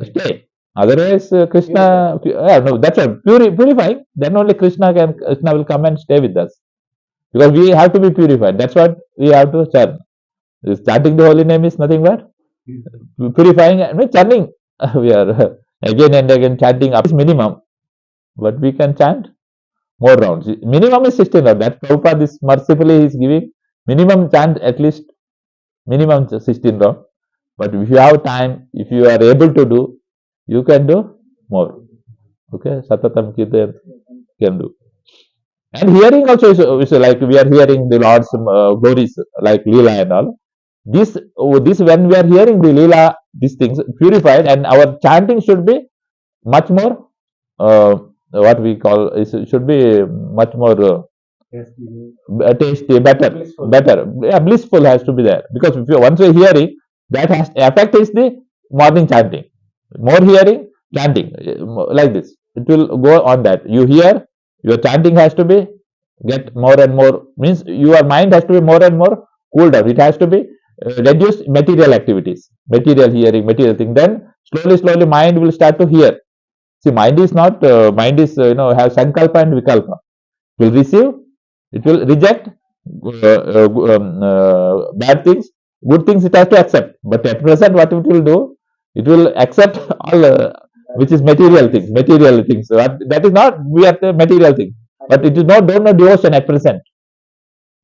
Speaker 1: stay. Otherwise, Krishna, no, that's right. Purifying. Then only Krishna will come and stay with us. Because we have to be purified. That's what we have to chant. Chanting the holy name is nothing but purifying and chanting. We are again and again chanting up is minimum, but we can chant more rounds. Minimum is 16 rounds. That Prabhupada is mercifully is giving minimum chant at least minimum 16 rounds. But if you have time, if you are able to do, you can do more. Okay, Satatam Kirtan can do. And hearing also is like we are hearing the Lord's glories like Leela and all. This when we are hearing the Leela, these things purified, and our chanting should be much more what we call should be much more tasty, better, yeah, blissful has to be there because if you once you hearing that has effect is the morning chanting, more hearing, chanting like this. It will go on that you hear your chanting has to be get more and more means your mind has to be more and more cooled down. It has to be reduce material activities, material hearing, material thing. Then slowly mind will start to hear. See, mind is not mind is have sankalpa and vikalpa. It will receive, it will reject bad things, good things it has to accept. But at present, what it will do, it will accept all which is material things, material things. So that is not we are the material thing, but it is not don't know devotion at present.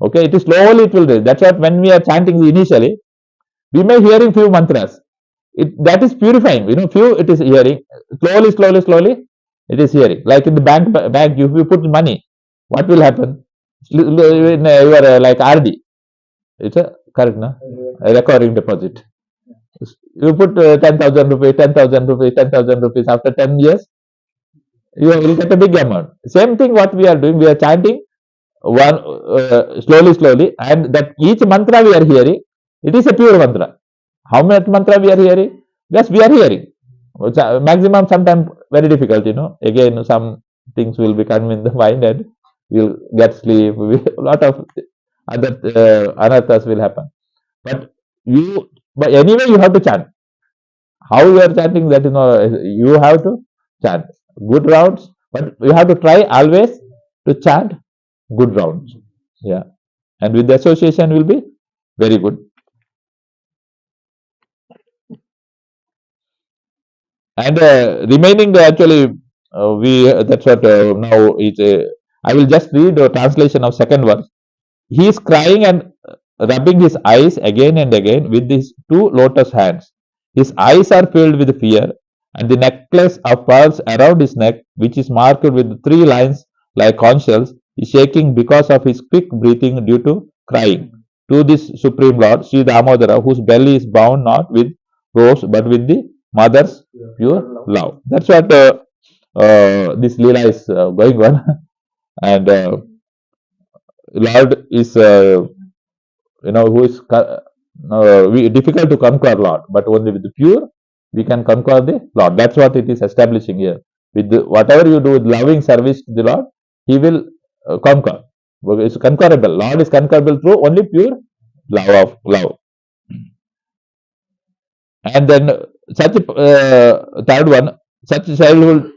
Speaker 1: Okay, it is slowly it will do. That's what when we are chanting initially, we may hearing few mantras. That is purifying. Few it is hearing. Slowly, it is hearing. Like in the bank, if you put money, what will happen? In your like RD, it's a correct, no? A recurring deposit. You put 10,000 rupees, 10,000 rupees, 10,000 rupees. After 10 years, you will get a big amount. Same thing. What we are doing, we are chanting one slowly, and that each mantra we are hearing, it is a pure mantra. How much mantra we are hearing? Yes, we are hearing. Maximum sometimes very difficult, Again, some things will become in the mind and we'll get sleep. A lot of other anarthas will happen. But anyway, you have to chant. How you are chanting, that is not, you have to chant. Good rounds, but you have to try always to chant good rounds. Yeah. And with the association will be very good. And remaining actually, that's what now is. I will just read the translation of second verse. He is crying and rubbing his eyes again and again with his two lotus hands. His eyes are filled with fear, and the necklace of pearls around his neck, which is marked with three lines like conch shells, is shaking because of his quick breathing due to crying. To this Supreme Lord, Sri Damodara, whose belly is bound not with ropes but with the mother's pure love. That's what this Leela is going on. And Lord is, who is difficult to conquer Lord, but only with the pure we can conquer the Lord. That's what it is establishing here. With whatever you do with loving service to the Lord, He will conquer. It's conquerable. Lord is conquerable through only pure love. And then such third one, such childhood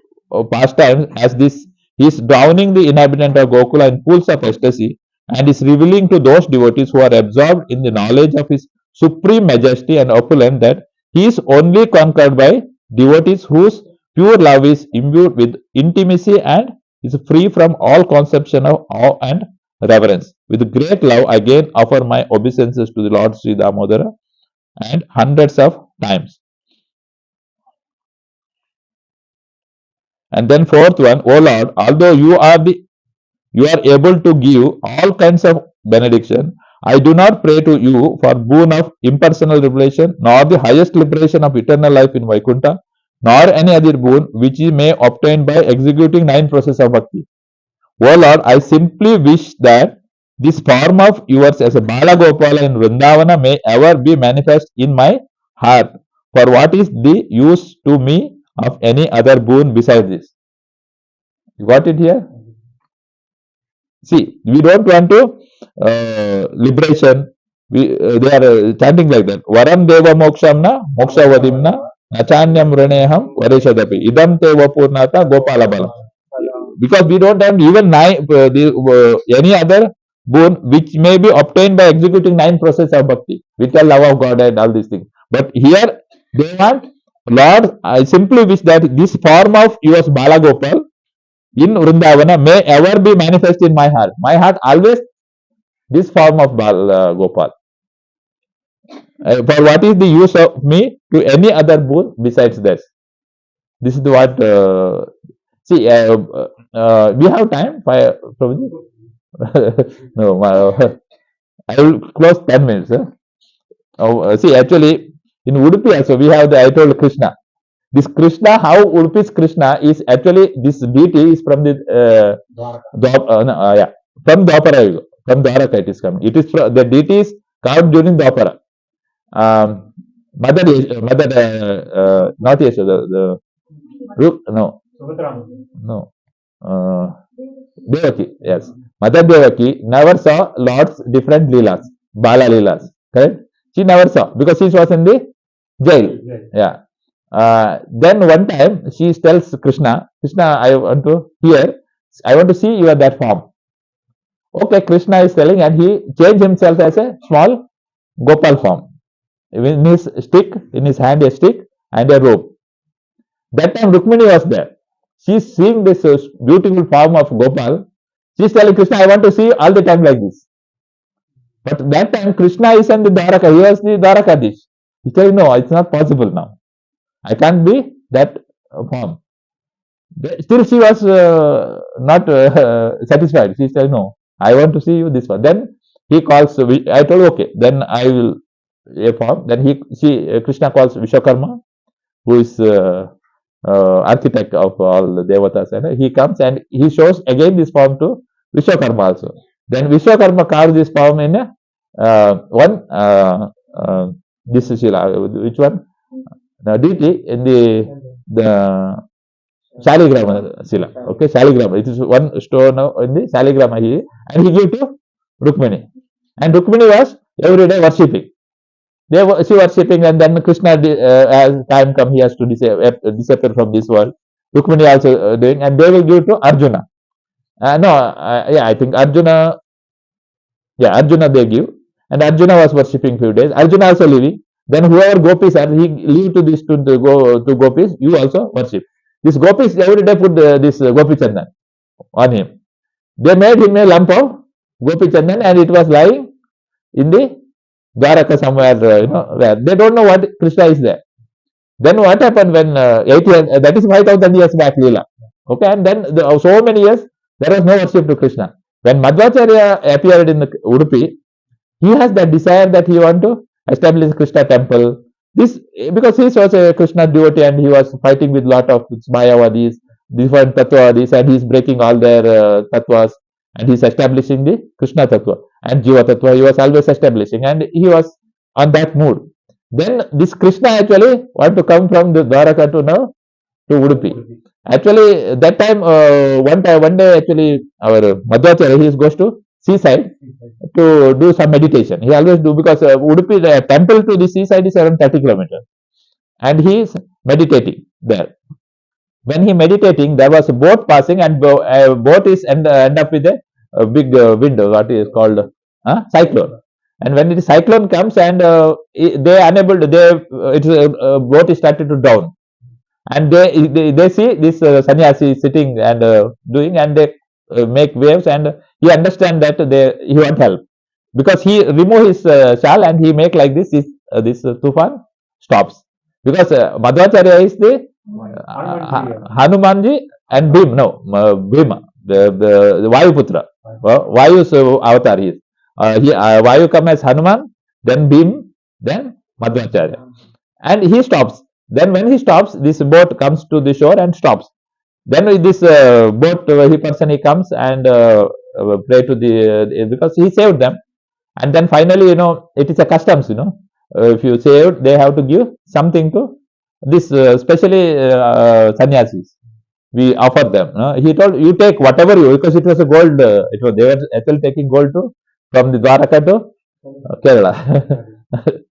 Speaker 1: pastimes as this, he is drowning the inhabitant of Gokula in pools of ecstasy and is revealing to those devotees who are absorbed in the knowledge of his supreme majesty and opulence that he is only conquered by devotees whose pure love is imbued with intimacy and is free from all conception of awe and reverence. With great love, again offer my obeisances to the Lord Sri Damodara and hundreds of times. And then fourth one, O Lord, although you are able to give all kinds of benediction, I do not pray to you for boon of impersonal revelation, nor the highest liberation of eternal life in Vaikuntha, nor any other boon which ye may obtain by executing 9 processes of bhakti. O Lord, I simply wish that this form of yours as a Balagopala in Vrindavana may ever be manifest in my heart. For what is the use to me of any other boon besides this? You got it here? See, we don't want to liberation. They are chanting like that. Varam deva mokshamna, moksha vadimna, Nachanyam Raneham Varishadapi. Idam te Vapurnata Gopalabalam. Because we don't have even any other boon which may be obtained by executing 9 processes of bhakti with the love of God and all these things. But here they want, Lord, I simply wish that this form of yours Bala Gopal in Vrindavana may ever be manifest in my heart. My heart always this form of Bala Gopal. For what is the use of me to any other boon besides this? This is what. See, we have time. Prabhuji? No, I will close 10 minutes. See, actually, in Udupi also we have I told Krishna. This Krishna, how Udupi's Krishna is actually, this deity is from the from Dwapara Yuga. From Dwaraka it is coming. It is the deity is carved during Dwapara. Mother, not Yashoda, no. Devaki, yes. Mother Devaki never saw Lord's different leelas, Bala leelas, correct? She never saw because she was in the jail. Yeah. Then one time she tells Krishna, I want to hear, I want to see your that form. Okay, Krishna is telling, and he changed himself as a small Gopal form. In his stick, in his hand a stick and a rope. That time Rukmini was there. She's seeing this beautiful form of Gopal. She's telling Krishna, I want to see all the time like this. But that time Krishna is in the Dwaraka. He was the Dwarakadish. He said, no, it's not possible now. I can't be that form. Still she was not satisfied. She said, no, I want to see you this one. Then he calls, I told, okay, then I will a form. Then Krishna calls Vishwakarma, who is architect of all the devatas, and he comes and he shows again this form to Vishwakarma also. Then Vishwakarma carves this form in this is which one? Deity in the Shaligrama Sila. Okay, Shaligrama. It is one stone in the Shaligrama here, and he gave to Rukmini. And Rukmini was every day worshipping. She worshipping, and then Krishna, as time come, he has to disappear from this world. Rukmini also doing, and they will give to Arjuna. I think Arjuna. Yeah, Arjuna they give, and Arjuna was worshipping few days. Arjuna also leaving. Then whoever gopis are, he leave to this to go to gopis. You also worship. This gopis every day put this gopi chandan on him. They made him a lump of gopi chandan, and it was lying in the Dwaraka somewhere, where they don't know what Krishna is there. Then what happened when 8 years, that is 5,000 years back, Leela. Okay, and then so many years, there was no worship to Krishna. When Madhvacharya appeared in the Udupi, he has that desire that he want to establish Krishna temple. This, because he was a Krishna devotee and he was fighting with lot of Mayavadis, different Tattvavadis, and he's breaking all their Tattvas, and he's establishing the Krishna Tattva and Jiva Tattva. He was always establishing, and he was on that mood. Then this Krishna actually want to come from the Dwaraka to now to Udupi. Actually, that time, one day, actually, our Madhvacharya, he goes to seaside to do some meditation. He always do, because Udupi, the temple to the seaside is around 30 kilometers, and he is meditating there. When he meditating, there was a boat passing, and boat is end up with a big wind, what is called cyclone. And when the cyclone comes, and they unable to, boat is started to down, and they see this sannyasi sitting and doing, and they make waves, and he understand that he want help, because he remove his shawl and he make like this. This tufan stops, because Madhvacharya is the Hanumanji and Bhima, the Vayuputra. Vayu's avatar he is. Vayu come as Hanuman, then Bhim, then Madhvacharya, and he stops. Then when he stops, this boat comes to the shore and stops. Then with this boat, he comes and pray to the, because he saved them. And then finally, it is a customs, if you saved, they have to give something to this, especially sannyasis. We offer them. He told, you take whatever because it was a gold, they were actually taking gold from the Dwaraka to Kerala.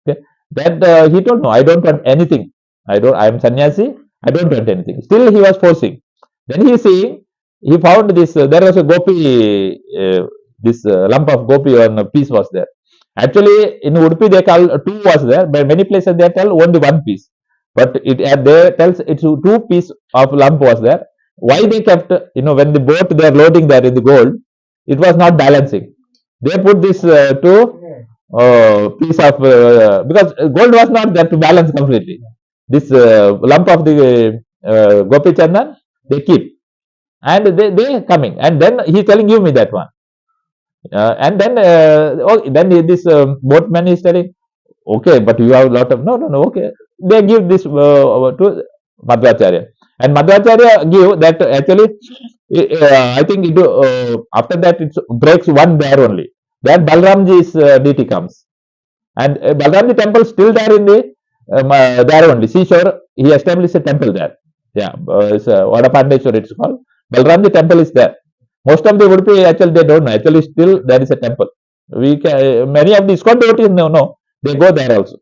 Speaker 1: Okay. That he told, no, I don't want anything. I am sannyasi, I don't want anything. Still he was forcing. Then he found this, there was a gopi, this lump of gopi on a piece was there. Actually, in Udupi they call two was there, but many places they tell only one piece. But they tells it's two piece of lump was there. Why they kept, when the boat they are loading there in the gold, it was not balancing. They put this two piece of, because gold was not there to balance completely. This lump of the gopi chandan, they keep. And they coming. And then he telling, give me that one. And then this boatman is telling, okay, but you have a lot of, no, okay. They give this to Madhvacharya. And Madhvacharya give that actually, I think after that it breaks one there only. Then Balramji's deity comes. And Balramji temple still there in the, there only, seashore, he established a temple there. Yeah, it's Vadapandeshwar it's called. Balramji temple is there. Most of the Udupi actually they don't know. Actually, still there is a temple. Many of the ISKCON devotees know. They go there also.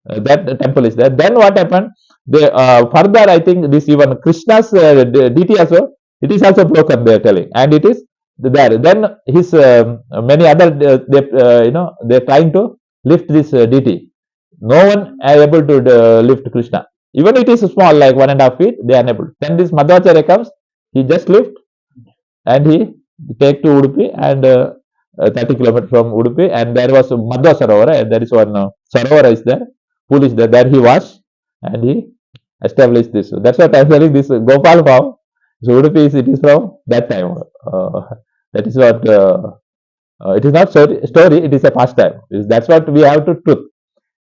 Speaker 1: That temple is there. Then what happened? They further, I think this even Krishna's deity also. It is also broken. They are telling, and it is there. Then his many other they trying to lift this deity. No one is able to lift Krishna. Even it is small, like 1.5 feet. They are unable. Then this Madhvacharya comes. He just lift. And he take to Udupi and 30 kilometers from Udupi, and there was Madhva Sarovara, and there is one Sarovara is there, pool is there. There he washed and he established this. That's what I am telling this Gopal farm. So Udupi it is from that time. That is what it is not story. It is a pastime. That's what we have to truth.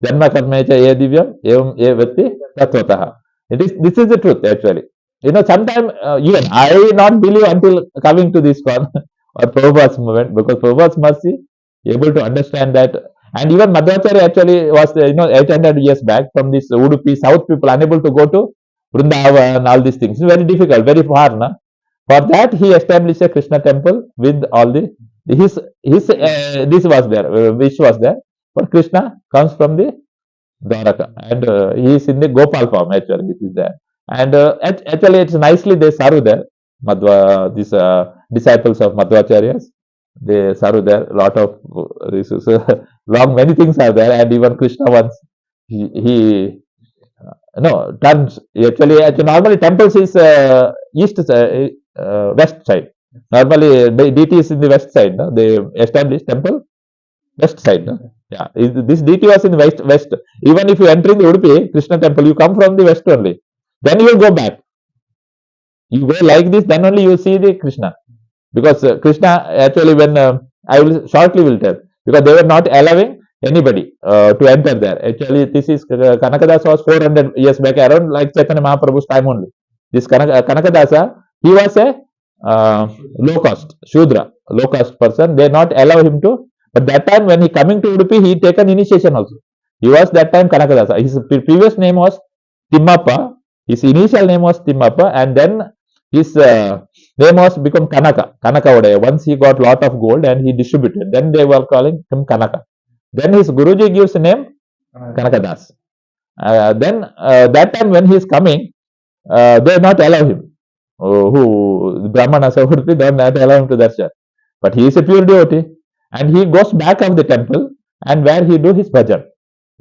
Speaker 1: Janma karmecha ye divyam evam ye vatti tattvataha. This is the truth actually. Sometimes even I not believe until coming to this one or Prabhupada's movement, because Prabhupada must be able to understand that. And even Madhvacharya actually was 800 years back from this Udupi south people unable to go to Vrindavan and all these things. It's very difficult, very far. Na? For that he established a Krishna temple with all his this was there, which was there. But Krishna comes from the Dwaraka, and he is in the Gopal form actually. It is there. And actually, it's nicely they serve there. These disciples of Madhvacharyas, they serve there. A lot of long many things are there, and even Krishna once he turns. Actually, normally temples is east west side. Normally, deity is in the west side. No? They establish temple west side. No? Yeah, this deity was in the west. Even if you enter in the Udupi Krishna temple, you come from the west only. Then you will go back. You go like this, then only you see the Krishna. Because Krishna, actually, when I will shortly will tell, because they were not allowing anybody to enter there. Actually, this is Kanakadasa was 400 years back, around like Chaitanya Mahaprabhu's time only. This Kanakadasa, he was a low caste, Shudra, low caste person. They not allow him to. But that time when he coming to Udupi, he taken initiation also. He was that time Kanakadasa. His previous name was Timmappa. His initial name was Timmappa, and then his name was become Kanaka Odaya. Once he got lot of gold and he distributed, then they were calling him Kanaka. Then his Guruji gives the name Kanakadas. Then that time when he is coming, they not allow him. Who Brahmanas they not allow him to darshan. But he is a pure devotee, and he goes back of the temple and where he do his bhajan.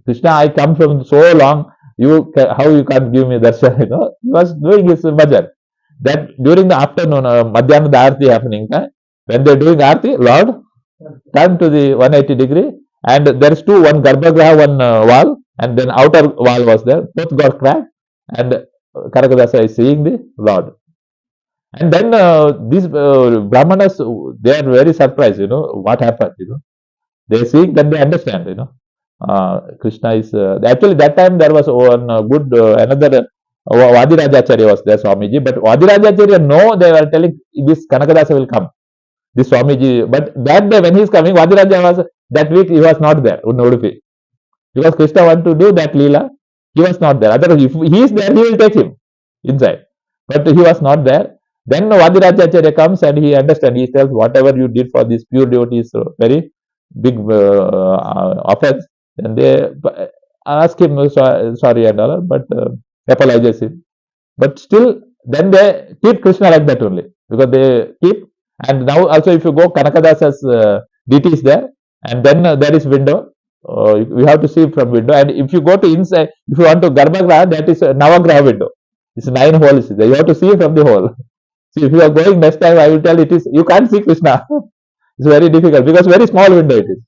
Speaker 1: Krishna, I come from so long. How you can't give me darshan? He was doing his bhajan. That during the afternoon, Madhyana Arati happening, when they are doing Arati, Lord turn to the 180 degree, and there is two, one Garbhagriha, one wall, and then outer wall was there. Both got cracked, and Kanakadasa is seeing the Lord. And then these Brahmanas, they are very surprised, what happened, They see, then they understand, Krishna is, actually that time there was one good, another, Vadirajacharya was there, Swamiji, but Vadirajacharya, they were telling, this Kanakadasa will come, this Swamiji, but that day when he is coming, Vadirajacharya was, that week he was not there, in Udupi, because Krishna wanted to do that Leela, he was not there, otherwise if he is there, he will take him inside, but he was not there. Then Vadirajacharya comes and he understands, he tells, whatever you did for this pure devotee is very big offense. And ask him sorry and all, but apologizes him. But still, then they keep Krishna like that only, because they keep. And now also, if you go, Kanakadasa's deity is there, and then there is window. You have to see from window. And if you go to inside, if you want to Garbhagraha, that is a Navagraha window. It's 9 holes there. You have to see from the hole. See, if you are going next time, I will tell it is, you can't see Krishna. It's very difficult, because very small window it is.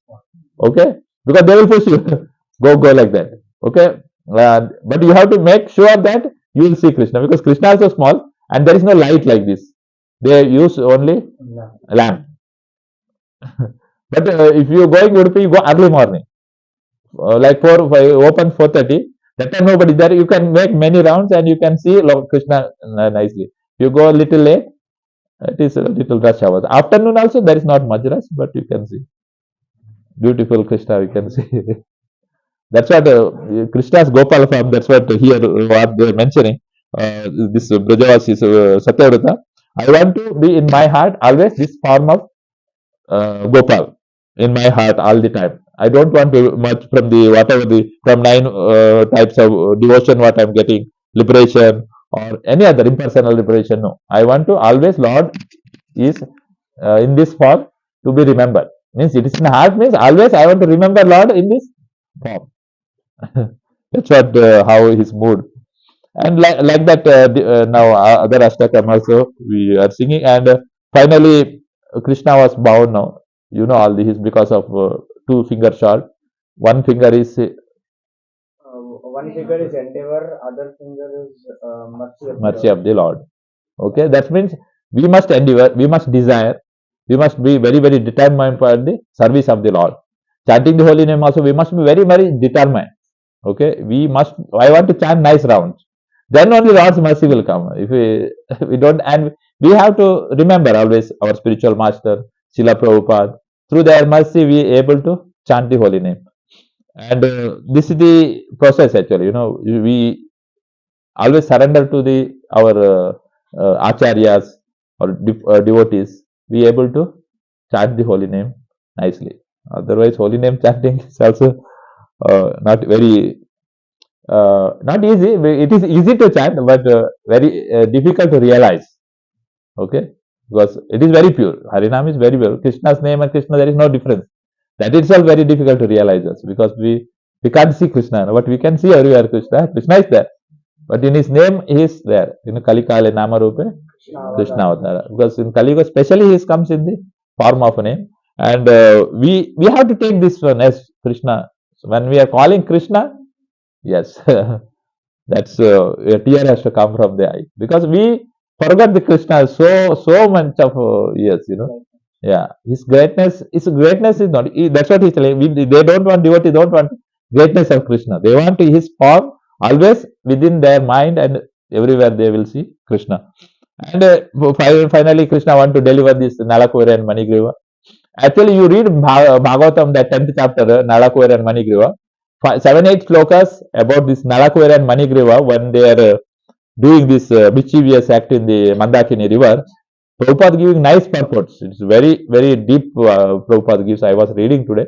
Speaker 1: Okay, because they will push you. go like that. Okay, but you have to make sure that you will see Krishna, because Krishna is so small and there is no light like this. They use only lamp. But if you going Udupi, you go early morning, like 4, 5, open 4:30. That time nobody there. You can make many rounds and you can see Krishna nicely. You go a little late, it is a little rush hours. Afternoon also there is not much rush, but you can see beautiful Krishna. You can see. That's what Krishna's Gopal form. That's what here what they are mentioning. This Brajavasi Satyavrata. I want to be in my heart always this form of Gopal in my heart all the time. I don't want to much from the whatever the from 9 types of devotion what I'm getting, liberation or any other impersonal liberation. No, I want to always Lord is in this form to be remembered. Means it is in heart means always I want to remember Lord in this form. That's what how his mood. And like that now other Ashtakam also we are singing, and finally Krishna was bound now. You know all this because of 2 finger short. One finger is
Speaker 3: one finger is endeavor, other finger is
Speaker 1: mercy of the Lord. Okay, that means we must endeavor, we must desire, we must be very, very determined for the service of the Lord. Chanting the holy name also, we must be very, very determined. Okay, we must. I want to chant nice rounds. Then only Lord's mercy will come. If we don't, and we have to remember always our spiritual master, Srila Prabhupada. Through their mercy, we are able to chant the holy name. And this is the process actually. You know, we always surrender to the our acharyas or devotees. We are able to chant the holy name nicely. Otherwise, holy name chanting is also not very not easy. It is easy to chant, but very difficult to realize. Okay, because it is very pure. Harinam is very pure. Krishna's name and Krishna, there is no difference. That itself very difficult to realize us, because we can't see Krishna, but we can see everywhere Krishna. Krishna is there, but in his name he is there. You know, Kali Kale Nama Rupe Krishna Avatara. Because in Kali Yuga, especially he comes in the form of a name, and we have to take this one as Krishna. So when we are calling Krishna, yes, that's a tear has to come from the eye, because we forgot the Krishna so much of years, you know. Yeah, his greatness is not. That's what he's telling. They don't want devotee, don't want greatness of Krishna. They want his form always within their mind, and everywhere they will see Krishna. And finally, Krishna want to deliver this Nalakuvara and Manigriva. Actually, you read Bhagavatam, that 10th chapter, Nalakuvara and Manigriva. 7-8 slokas about this Nalakuvara and Manigriva when they are doing this mischievous act in the Mandakini river. Prabhupada giving nice purports. It's very, very deep. Prabhupada gives. I was reading today,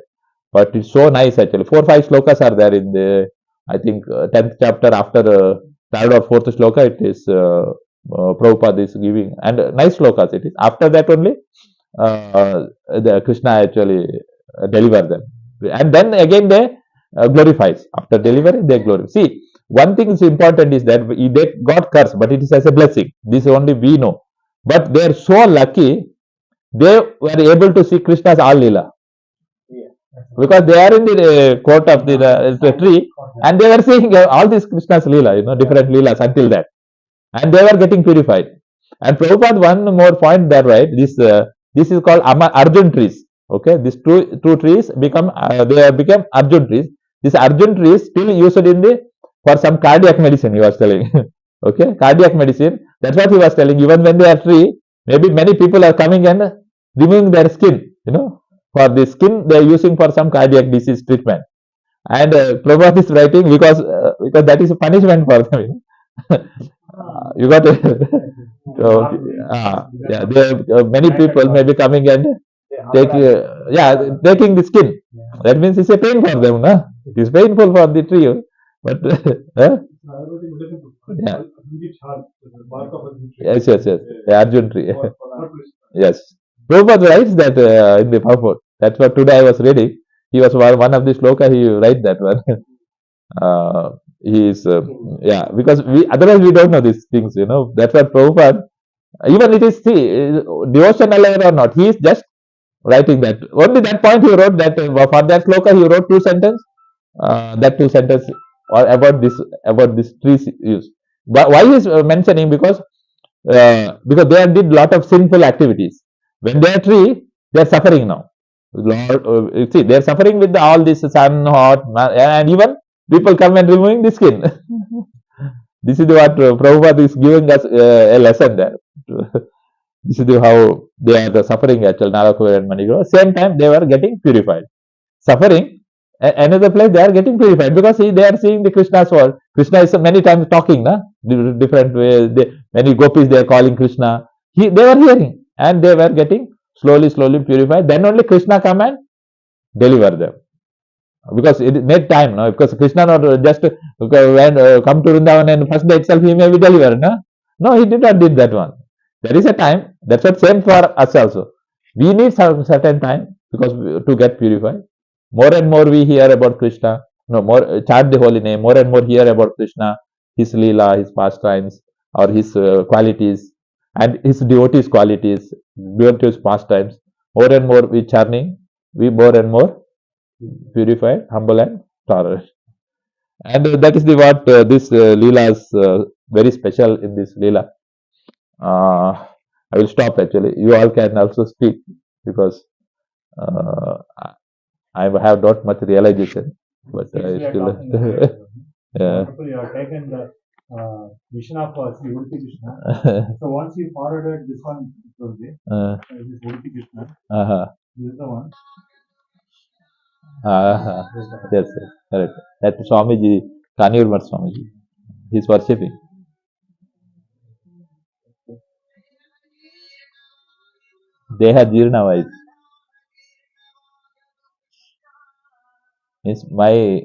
Speaker 1: but it's so nice actually. 4 or 5 slokas are there in the, I think, 10th chapter. After 3rd or 4th sloka, it is Prabhupada is giving, and nice slokas it is. After that only, the Krishna actually deliver them, and then again they glorifies. After delivering, they glorify. See, one thing is important is that they got cursed, but it is as a blessing. This only we know. But they are so lucky, they were able to see Krishna's all Leela. Because they are in the court of the tree, and they were seeing all these Krishna's Leela, you know, different Leelas until that. And they were getting purified. And Prabhupada, one more point there, right? This is called Arjun trees. Okay, these two trees become they have become Arjun trees. This Arjun tree is still used in for some cardiac medicine, he was telling. Okay, cardiac medicine. That's what he was telling. Even when they are free, maybe many people are coming and removing their skin. You know, for the skin they are using for some cardiac disease treatment. And Prabhupada is writing because that is a punishment for them. You got it. So, yeah, many people may be coming and taking the skin. That means it's a pain for them, no? It is painful for the tree, but huh? Yeah. Yes, yes, yes. The Arjun tree. Yes. Prabhupada writes that in the purport. That's what today I was reading. He was one of the sloka. He write that one. He is yeah, because we otherwise we don't know these things. That's what Prabhupada. Even it is devotional or not. He is just writing that. Only that point he wrote that for that sloka he wrote two sentences. That two sentences or about this trees use. But why he is mentioning because they did lot of sinful activities. When they are tree, they are suffering now. Lord, see, they are suffering with all this sun, hot, and even people come and removing the skin. This is what Prabhupada is giving us a lesson there. This is how they are suffering actually, Narakur and Manigra. Same time, they were getting purified. Suffering, another place they are getting purified because they are seeing the Krishna's world. Krishna is many times talking, different ways. Many gopis they are calling Krishna. They were hearing and they were getting slowly purified. Then only Krishna come and deliver them. Because it made time, no? Because Krishna not just when come to Vrindavan and first day itself he may be delivered, no? No, he did not did that one. There is a time. That's what same for us also. We need some certain time because to get purified. More and more we hear about Krishna. No more chant the holy name. More and more hear about Krishna, his leela, his pastimes, or his qualities, and his devotees' qualities, devotees' pastimes. More and more we chanting, we more and more purified, humble, and tolerant. And that is the what this leela is very special in this leela. I will stop actually. You all can also speak because I have not much realization, but I still. Yeah.
Speaker 4: Wonderful, you have taken the vision of Sri Udupi Krishna. So once you forwarded this one, Prabhuji, this Udupi Krishna, this is the one.
Speaker 1: Yes, yes, correct. That Swamiji, Kaniyurmat Swamiji, he is worshipping. Deha Jirna wise. Means my